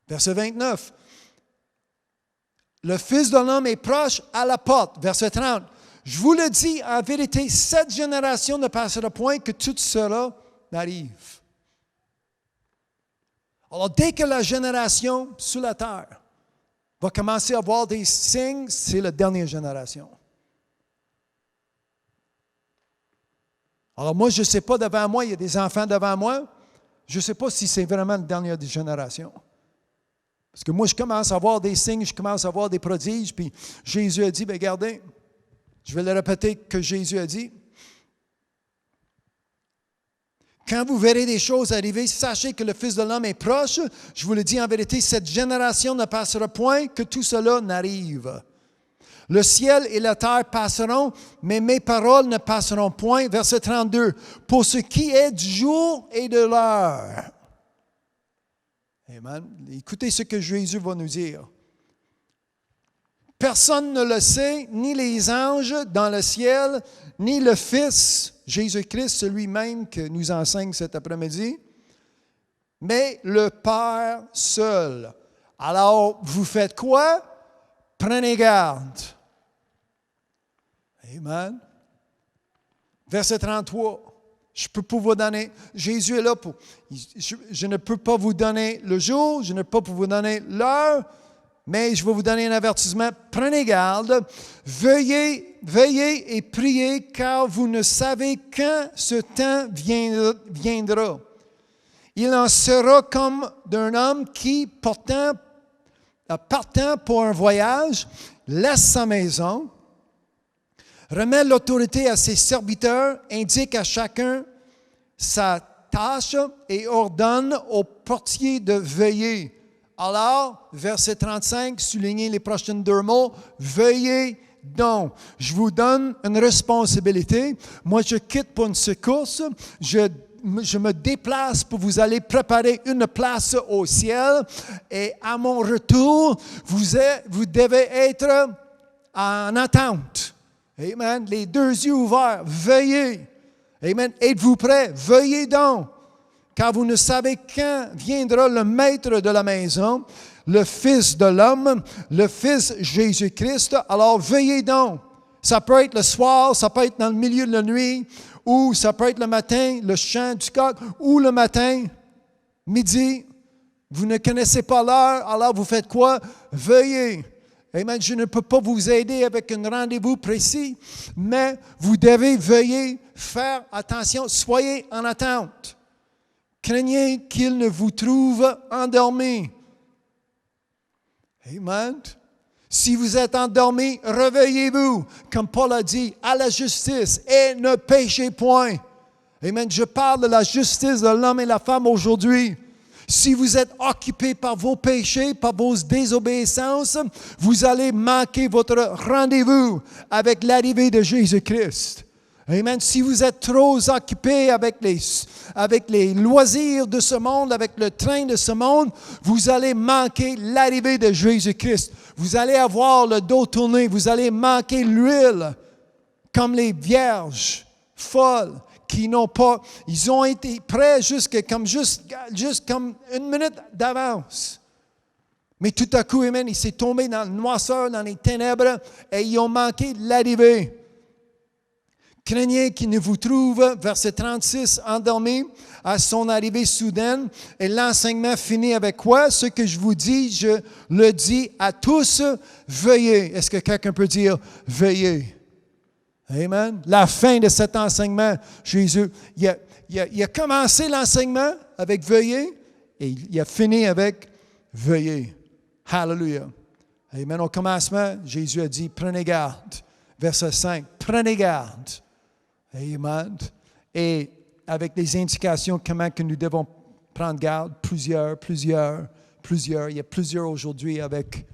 Verset 29. Le Fils de l'homme est proche à la porte. Verset 30. Je vous le dis, en vérité, cette génération ne passera point que tout cela n'arrive. Alors, dès que la génération sur la terre va commencer à voir des signes, c'est la dernière génération. Alors, moi, je ne sais pas devant moi, il y a des enfants devant moi, je ne sais pas si c'est vraiment la dernière génération. Parce que moi, je commence à voir des signes, je commence à voir des prodiges, puis Jésus a dit, bien, regardez, je vais le répéter que Jésus a dit. Quand vous verrez des choses arriver, sachez que le Fils de l'homme est proche. Je vous le dis en vérité, cette génération ne passera point que tout cela n'arrive. Le ciel et la terre passeront, mais mes paroles ne passeront point. Verset 32. Pour ce qui est du jour et de l'heure. Amen. Écoutez ce que Jésus va nous dire. Personne ne le sait, ni les anges dans le ciel, ni le Fils, Jésus-Christ, celui-même que nous enseigne cet après-midi, mais le Père seul. Alors, vous faites quoi? Prenez garde. Amen. Verset 33. Je peux pas vous donner, Jésus est là pour, je ne peux pas vous donner le jour, je ne peux pas vous donner l'heure, mais je vais vous donner un avertissement. Prenez garde, veillez et priez, car vous ne savez quand ce temps viendra. Il en sera comme d'un homme qui, partant pour un voyage, laisse sa maison, remet l'autorité à ses serviteurs, indique à chacun sa tâche et ordonne au portier de veiller. Alors, verset 35, soulignez les prochaines 2 mots, veillez donc. Je vous donne une responsabilité. Moi, je quitte pour une secousse. Je me déplace pour vous aller préparer une place au ciel. Et à mon retour, vous devez être en attente. Amen. Les 2 yeux ouverts. Veillez. Amen. Êtes-vous prêts? Veillez donc. car vous ne savez quand viendra le maître de la maison, le Fils de l'homme, le Fils Jésus-Christ. Alors veillez donc. Ça peut être le soir, ça peut être dans le milieu de la nuit, ou ça peut être le matin, le chant du coq, ou le matin, midi. Vous ne connaissez pas l'heure, alors vous faites quoi? Veillez. Amen. Je ne peux pas vous aider avec un rendez-vous précis, mais vous devez veiller, faire attention, soyez en attente. Craignez qu'il ne vous trouve endormi. Amen. Si vous êtes endormi, réveillez-vous, comme Paul a dit, à la justice et ne péchez point. Amen. Je parle de la justice de l'homme et la femme aujourd'hui. Si vous êtes occupé par vos péchés, par vos désobéissances, vous allez manquer votre rendez-vous avec l'arrivée de Jésus-Christ. Amen. Si vous êtes trop occupé avec les loisirs de ce monde, avec le train de ce monde, vous allez manquer l'arrivée de Jésus-Christ. Vous allez avoir le dos tourné, vous allez manquer l'huile, comme les vierges folles qui n'ont pas, ils ont été prêts juste comme une minute d'avance. Mais tout à coup, amen, il s'est tombé dans la noirceur, dans les ténèbres, et ils ont manqué l'arrivée. Craignez qu'il ne vous trouve, verset 36, endormi à son arrivée soudaine. Et l'enseignement finit avec quoi? Ce que je vous dis, je le dis à tous, veillez. Est-ce que quelqu'un peut dire veillez? Amen. La fin de cet enseignement, Jésus, il a commencé l'enseignement avec veillez et il a fini avec veillez. Hallelujah. Amen. Au commencement, Jésus a dit, prenez garde. Verset 5, prenez garde. Amen. Et avec des indications comment que nous devons prendre garde, plusieurs. Il y a plusieurs aujourd'hui avec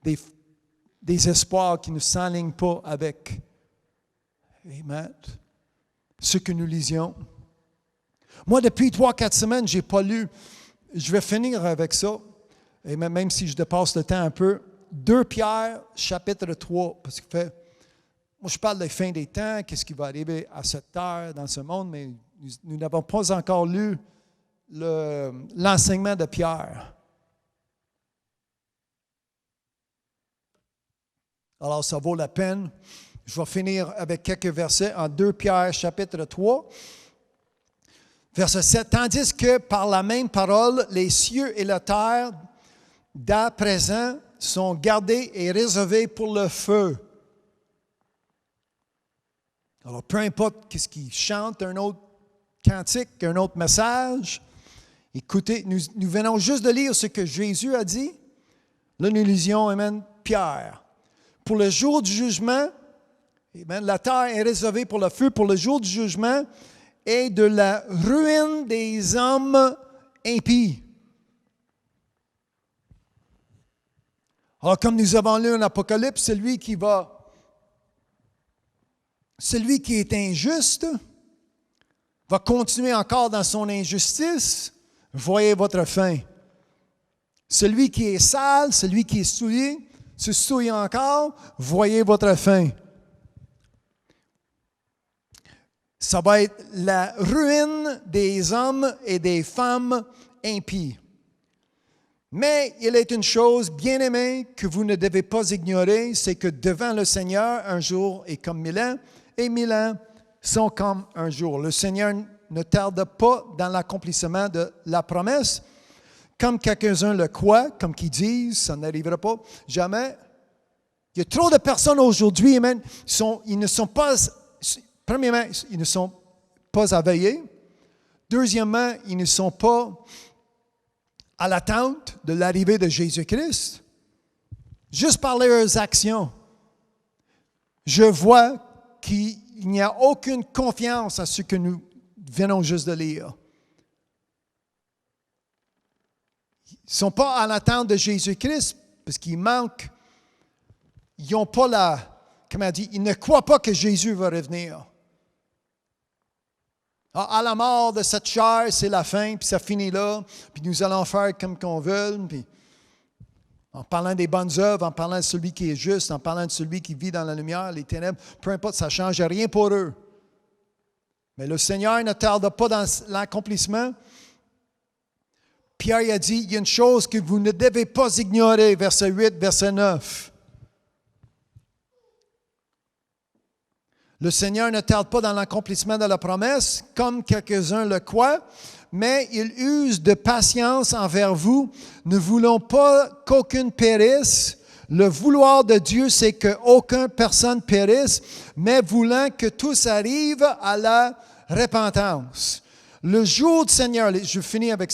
des espoirs qui ne s'enlignent pas avec amen, ce que nous lisions. Moi, depuis 3-4 semaines, je n'ai pas lu. Je vais finir avec ça. Et même si je dépasse le temps un peu. 2 Pierre, chapitre 3. Parce que moi, je parle des fins des temps, qu'est-ce qui va arriver à cette heure dans ce monde, mais nous n'avons pas encore lu l'enseignement de Pierre. Alors, ça vaut la peine. Je vais finir avec quelques versets en 2 Pierre, chapitre 3, verset 7. Tandis que par la même parole, les cieux et la terre, d'à présent, sont gardés et réservés pour le feu. Alors, peu importe qu'est-ce qu'ils chantent, un autre cantique, un autre message, écoutez, nous venons juste de lire ce que Jésus a dit. Là, nous lisions, amen, Pierre. Pour le jour du jugement, amen, la terre est réservée pour le feu, pour le jour du jugement et de la ruine des hommes impies. Alors, comme nous avons lu en Apocalypse, celui qui est injuste va continuer encore dans son injustice. Voyez votre fin. Celui qui est sale, celui qui est souillé, se souille encore. Voyez votre fin. Ça va être la ruine des hommes et des femmes impies. Mais il est une chose, bien-aimée, que vous ne devez pas ignorer, c'est que devant le Seigneur, un jour est comme 1000 ans, et 1000 ans sont comme un jour. Le Seigneur ne tarde pas dans l'accomplissement de la promesse. Comme quelques-uns le croient, comme qu'ils disent, ça n'arrivera pas jamais. Il y a trop de personnes aujourd'hui, amen, ils ne sont pas, premièrement, ils ne sont pas à veiller. Deuxièmement, ils ne sont pas à l'attente de l'arrivée de Jésus-Christ. Juste par leurs actions, je vois qu'il n'y a aucune confiance à ce que nous venons juste de lire. Ils ne sont pas à l'attente de Jésus-Christ parce qu'ils manquent. Ils n'ont pas ils ne croient pas que Jésus va revenir. À la mort de cette chair, c'est la fin, puis ça finit là, puis nous allons faire comme qu'on veut, puis en parlant des bonnes œuvres, en parlant de celui qui est juste, en parlant de celui qui vit dans la lumière, les ténèbres, peu importe, ça ne change rien pour eux. Mais le Seigneur ne tarde pas dans l'accomplissement Pierre il a dit, il y a une chose que vous ne devez pas ignorer, verset 8, verset 9. Le Seigneur ne tarde pas dans l'accomplissement de la promesse, comme quelques-uns le croient, mais il use de patience envers vous, ne voulant pas qu'aucune périsse. Le vouloir de Dieu, c'est qu'aucune personne périsse, mais voulant que tous arrivent à la repentance. Le jour du Seigneur, je finis avec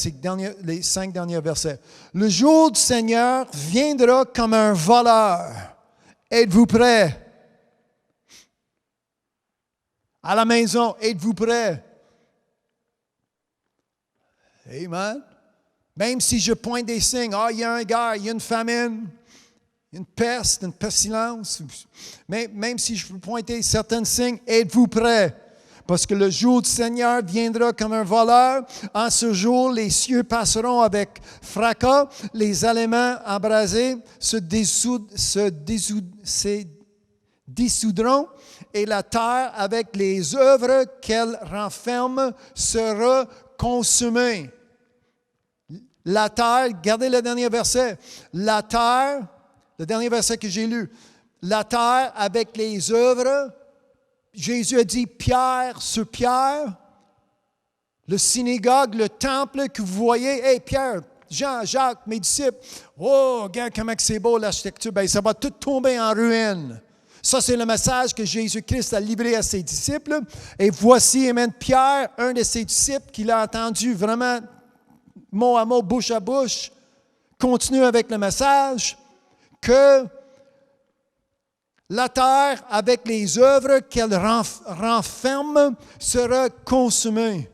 les 5 derniers versets. Le jour du Seigneur viendra comme un voleur. Êtes-vous prêts? À la maison, êtes-vous prêts? Amen. Même si je pointe des signes, il y a un gars, il y a une famine, une peste, une pestilence. Même si je peux pointer certains signes, êtes-vous prêts? Parce que le jour du Seigneur viendra comme un voleur. En ce jour, les cieux passeront avec fracas, les éléments embrasés se dissoudront et la terre, avec les œuvres qu'elle renferme, sera consumée. La terre, regardez le dernier verset. La terre, le dernier verset que j'ai lu. La terre avec les œuvres. Jésus a dit pierre sur pierre. Le synagogue, le temple que vous voyez. Hey Pierre, Jean, Jacques, mes disciples. Oh, regarde comment c'est beau l'architecture. Ben, ça va tout tomber en ruine. Ça, c'est le message que Jésus-Christ a livré à ses disciples. Et voici, amen, Pierre, un de ses disciples, qui l'a entendu vraiment mot à mot, bouche à bouche, continue avec le message que la terre, avec les œuvres qu'elle renferme, sera consumée.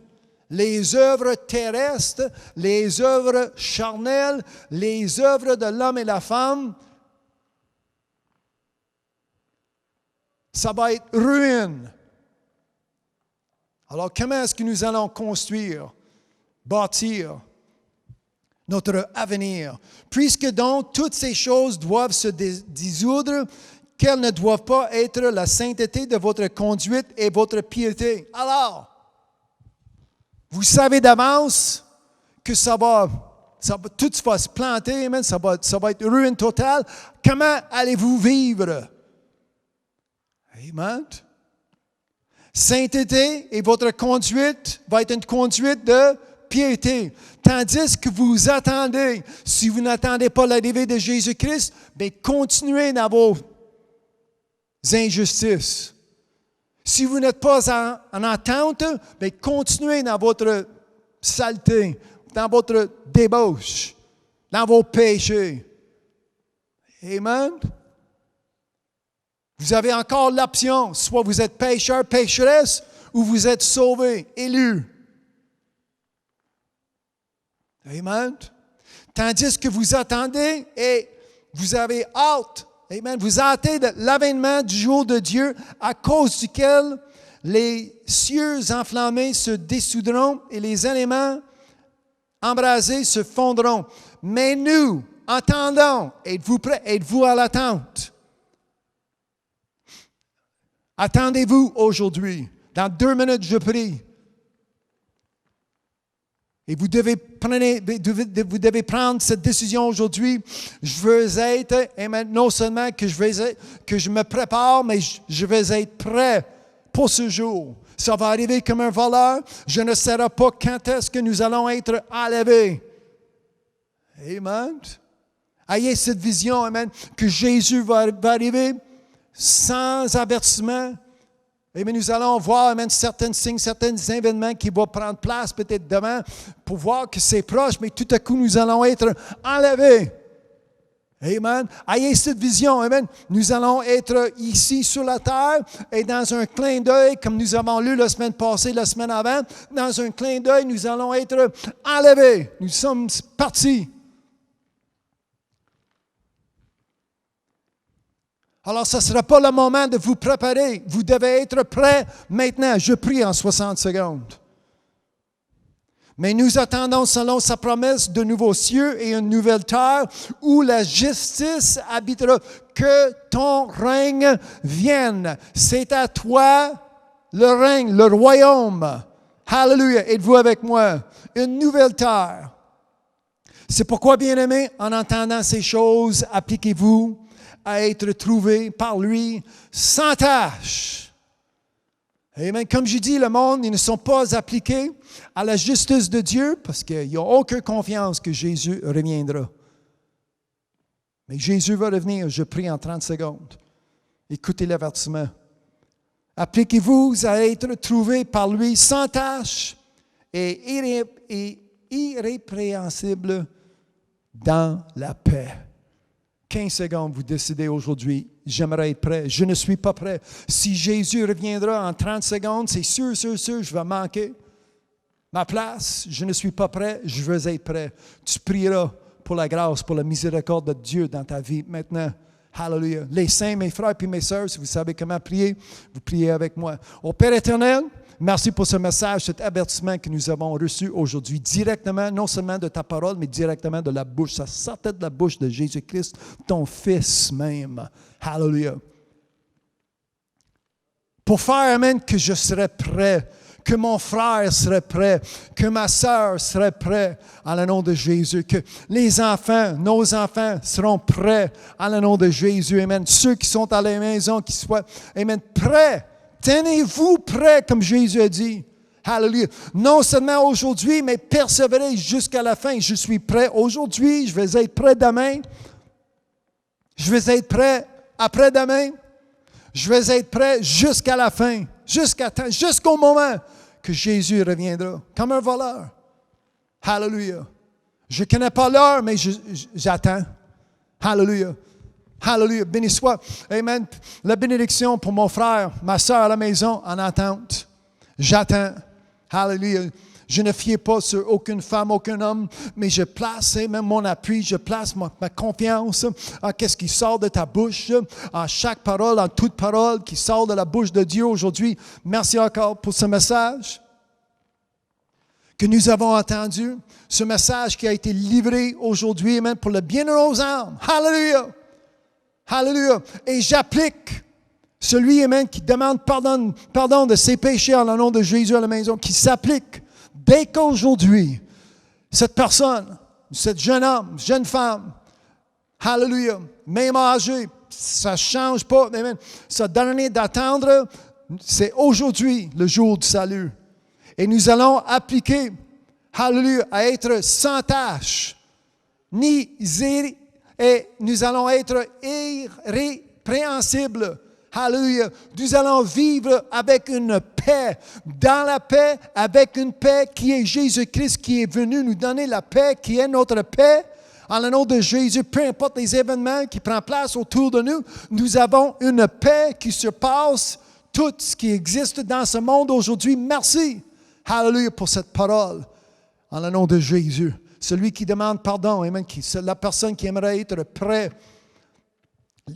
Les œuvres terrestres, les œuvres charnelles, les œuvres de l'homme et la femme, ça va être ruine. Alors, comment est-ce que nous allons construire, bâtir notre avenir? Puisque donc toutes ces choses doivent se dissoudre, qu'elles ne doivent pas être la sainteté de votre conduite et votre piété. Alors, vous savez d'avance que tout va se planter, amen, ça va être ruine totale. Comment allez-vous vivre? Amen. Sainteté et votre conduite va être une conduite de piété. Tandis que vous attendez, si vous n'attendez pas l'arrivée de Jésus-Christ, bien, continuez dans vos injustices. Si vous n'êtes pas en attente, bien, continuez dans votre saleté, dans votre débauche, dans vos péchés. Amen. Vous avez encore l'option, soit vous êtes pécheur, pécheresse, ou vous êtes sauvé, élu. Amen. Tandis que vous attendez et vous avez hâte, amen, vous hâtez de l'avènement du jour de Dieu à cause duquel les cieux enflammés se dissoudront et les éléments embrasés se fondront. Mais nous, attendons. Êtes-vous prêts? Êtes-vous à l'attente? Attendez-vous aujourd'hui. Dans 2 minutes, je prie. Et vous devez prendre cette décision aujourd'hui. Je veux être, amen, non seulement que je me prépare, mais je vais être prêt pour ce jour. Ça va arriver comme un voleur. Je ne sais pas quand est-ce que nous allons être enlevés. Amen. Ayez cette vision, amen, que Jésus va arriver sans avertissement. Et nous allons voir, amen, certains signes, certains événements qui vont prendre place peut-être demain pour voir que c'est proche, mais tout à coup, nous allons être enlevés. Amen. Ayez cette vision, amen. Nous allons être ici sur la terre et dans un clin d'œil, comme nous avons lu la semaine passée, la semaine avant, dans un clin d'œil, nous allons être enlevés. Nous sommes partis. Alors, ce ne sera pas le moment de vous préparer. Vous devez être prêts maintenant. Je prie en 60 secondes. Mais nous attendons, selon sa promesse, de nouveaux cieux et une nouvelle terre où la justice habitera. Que ton règne vienne. C'est à toi le règne, le royaume. Alléluia. Êtes-vous avec moi? Une nouvelle terre. C'est pourquoi, bien-aimés, en entendant ces choses, appliquez-vous à être trouvés par lui sans tâche. Amen. Comme je dis, le monde, ils ne sont pas appliqués à la justice de Dieu parce qu'ils n'ont aucune confiance que Jésus reviendra. Mais Jésus va revenir, je prie en 30 secondes. Écoutez l'avertissement. Appliquez-vous à être trouvés par lui sans tâche et irrépréhensible dans la paix. 15 secondes, vous décidez aujourd'hui, j'aimerais être prêt. Je ne suis pas prêt. Si Jésus reviendra en 30 secondes, c'est sûr, je vais manquer ma place. Je ne suis pas prêt, je veux être prêt. Tu prieras pour la grâce, pour la miséricorde de Dieu dans ta vie maintenant. Hallelujah. Les saints, mes frères et mes sœurs, si vous savez comment prier, vous priez avec moi. Au Père éternel, merci pour ce message, cet avertissement que nous avons reçu aujourd'hui directement, non seulement de ta parole, mais directement de la bouche. Ça sortait de la bouche de Jésus-Christ, ton Fils même. Hallelujah. Pour faire, amen, que je serai prêt, que mon frère serait prêt, que ma sœur serait prêt en le nom de Jésus, que les enfants, nos enfants seront prêts en le nom de Jésus. Amen. Ceux qui sont à la maison, qui soient, amen, prêts. Tenez-vous prêts, comme Jésus a dit. Hallelujah. Non seulement aujourd'hui, mais persévérez jusqu'à la fin. Je suis prêt aujourd'hui, je vais être prêt demain. Je vais être prêt après-demain. Je vais être prêt jusqu'à la fin, jusqu'au moment que Jésus reviendra, comme un voleur. Hallelujah. Je ne connais pas l'heure, mais j'attends. Hallelujah. Hallelujah. Béni soit. Amen. La bénédiction pour mon frère, ma soeur à la maison en attente. J'attends. Hallelujah. Je ne fie pas sur aucune femme, aucun homme, mais je place même mon appui, je place ma confiance en ce qui sort de ta bouche, en chaque parole, en toute parole qui sort de la bouche de Dieu aujourd'hui. Merci encore pour ce message que nous avons entendu, ce message qui a été livré aujourd'hui, même pour le bien de nos âmes. Hallelujah! Hallelujah! Et j'applique celui, amen, qui demande pardon de ses péchés en le nom de Jésus à la maison, qui s'applique. Dès qu'aujourd'hui, cette personne, cet jeune homme, jeune femme, hallelujah, même âgé, ça ne change pas, amen, ça donne d'attendre, c'est aujourd'hui le jour du salut. Et nous allons appliquer, hallelujah, à être sans tâche, et nous allons être irrépréhensibles. Hallelujah. Nous allons vivre avec une paix, dans la paix, avec une paix qui est Jésus-Christ, qui est venu nous donner la paix, qui est notre paix. En le nom de Jésus, peu importe les événements qui prennent place autour de nous, nous avons une paix qui surpasse tout ce qui existe dans ce monde aujourd'hui. Merci. Hallelujah pour cette parole. En le nom de Jésus. Celui qui demande pardon, amen, c'est la personne qui aimerait être prêt.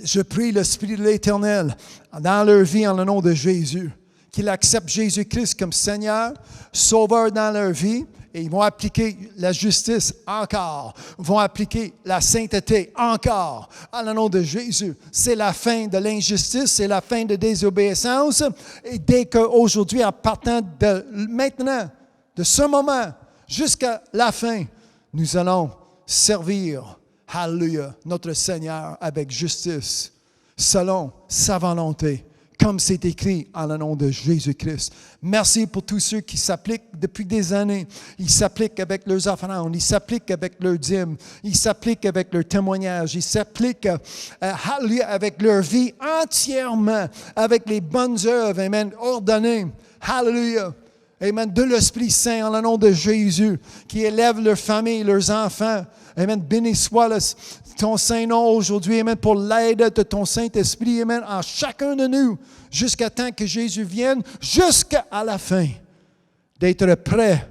Je prie l'Esprit de l'Éternel dans leur vie en le nom de Jésus, qu'ils acceptent Jésus-Christ comme Seigneur, Sauveur dans leur vie, et ils vont appliquer la justice encore, vont appliquer la sainteté encore, en le nom de Jésus. C'est la fin de l'injustice, c'est la fin de désobéissance, et dès qu'aujourd'hui, en partant de maintenant, de ce moment jusqu'à la fin, nous allons servir Hallelujah, notre Seigneur avec justice, selon sa volonté, comme c'est écrit en le nom de Jésus-Christ. Merci pour tous ceux qui s'appliquent depuis des années. Ils s'appliquent avec leurs offrandes, ils s'appliquent avec leurs dîmes, ils s'appliquent avec leurs témoignages, ils s'appliquent avec leur vie entièrement, avec les bonnes œuvres, amen, ordonnées. Hallelujah. Amen. De l'Esprit Saint, en le nom de Jésus, qui élève leur famille, leurs enfants. Amen. Béni soit ton Saint-Nom aujourd'hui. Amen. Pour l'aide de ton Saint-Esprit. Amen. En chacun de nous. Jusqu'à temps que Jésus vienne. Jusqu'à la fin. D'être prêt.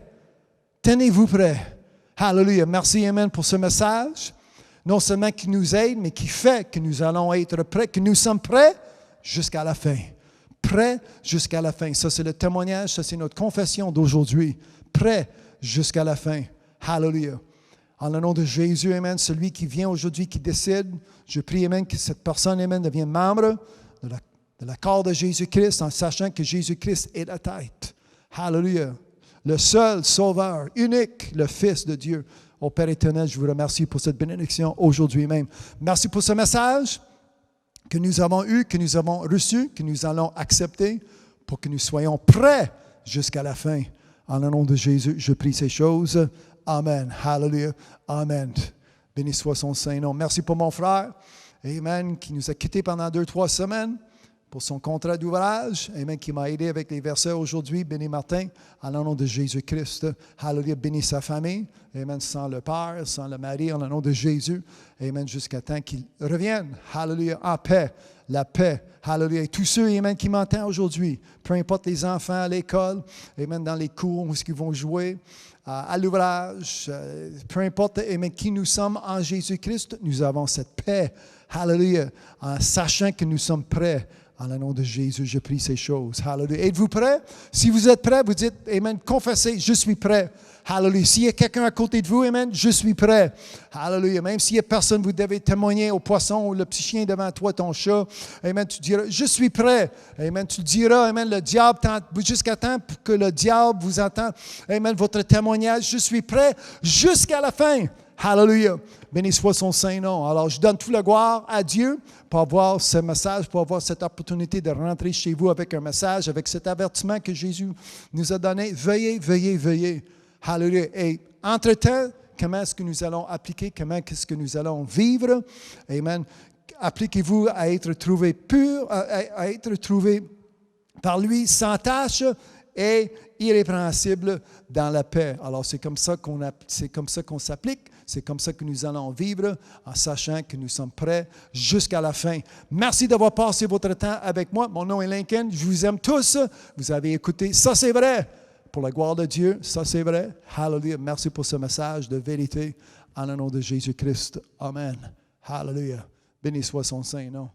Tenez-vous prêts. Hallelujah. Merci. Amen. Pour ce message. Non seulement qui nous aide, mais qui fait que nous allons être prêts. Que nous sommes prêts jusqu'à la fin. Prêt jusqu'à la fin. Ça, c'est le témoignage, ça, c'est notre confession d'aujourd'hui. Prêt jusqu'à la fin. Hallelujah. En le nom de Jésus, amen, celui qui vient aujourd'hui, qui décide, je prie, amen, que cette personne, amen, devienne membre de la corps de Jésus-Christ en sachant que Jésus-Christ est la tête. Hallelujah. Le seul sauveur, unique, le Fils de Dieu. Ô Père éternel, je vous remercie pour cette bénédiction aujourd'hui même. Merci pour ce message que nous avons eu, que nous avons reçu, que nous allons accepter pour que nous soyons prêts jusqu'à la fin. En le nom de Jésus, je prie ces choses. Amen. Hallelujah. Amen. Béni soit son Saint-Nom. Merci pour mon frère, amen, qui nous a quittés pendant 2-3 semaines pour son contrat d'ouvrage, amen, qui m'a aidé avec les versets aujourd'hui. Béni Martin, en le nom de Jésus-Christ. Hallelujah. Béni sa famille, amen, sans le père, sans le mari, en le nom de Jésus, amen, jusqu'à temps qu'il revienne. Hallelujah. En paix, la paix. Hallelujah. Et tous ceux, amen, qui m'entendent aujourd'hui, peu importe les enfants à l'école, amen, dans les cours où ils vont jouer, à l'ouvrage, peu importe, amen, qui nous sommes en Jésus-Christ, nous avons cette paix. Hallelujah. En sachant que nous sommes prêts. En le nom de Jésus, je prie ces choses. Hallelujah. Êtes-vous prêts? Si vous êtes prêts, vous dites, amen, confessez, je suis prêt. Hallelujah. S'il y a quelqu'un à côté de vous, amen, je suis prêt. Hallelujah. Même s'il n'y a personne, vous devez témoigner au poisson ou le petit chien devant toi, ton chat. Amen, tu diras, je suis prêt. Amen, tu diras, amen, le diable, jusqu'à temps que le diable vous entende. Amen, votre témoignage, je suis prêt jusqu'à la fin. Hallelujah. Béni soit son Saint-Nom. Alors, je donne toute la gloire à Dieu pour avoir ce message, pour avoir cette opportunité de rentrer chez vous avec un message, avec cet avertissement que Jésus nous a donné. Veuillez, veuillez, veuillez. Hallelujah. Et entre-temps, comment est-ce que nous allons appliquer, comment est-ce que nous allons vivre? Amen. Appliquez-vous à être trouvé pur, à être trouvé par lui sans tâche et irrépréhensible dans la paix. Alors, c'est comme ça qu'on s'applique, c'est comme ça que nous allons vivre en sachant que nous sommes prêts jusqu'à la fin. Merci d'avoir passé votre temps avec moi. Mon nom est Lincoln, je vous aime tous. Vous avez écouté, ça c'est vrai, pour la gloire de Dieu, ça c'est vrai. Hallelujah. Merci pour ce message de vérité en le nom de Jésus-Christ. Amen. Hallelujah. Béni soit son Saint-Nom.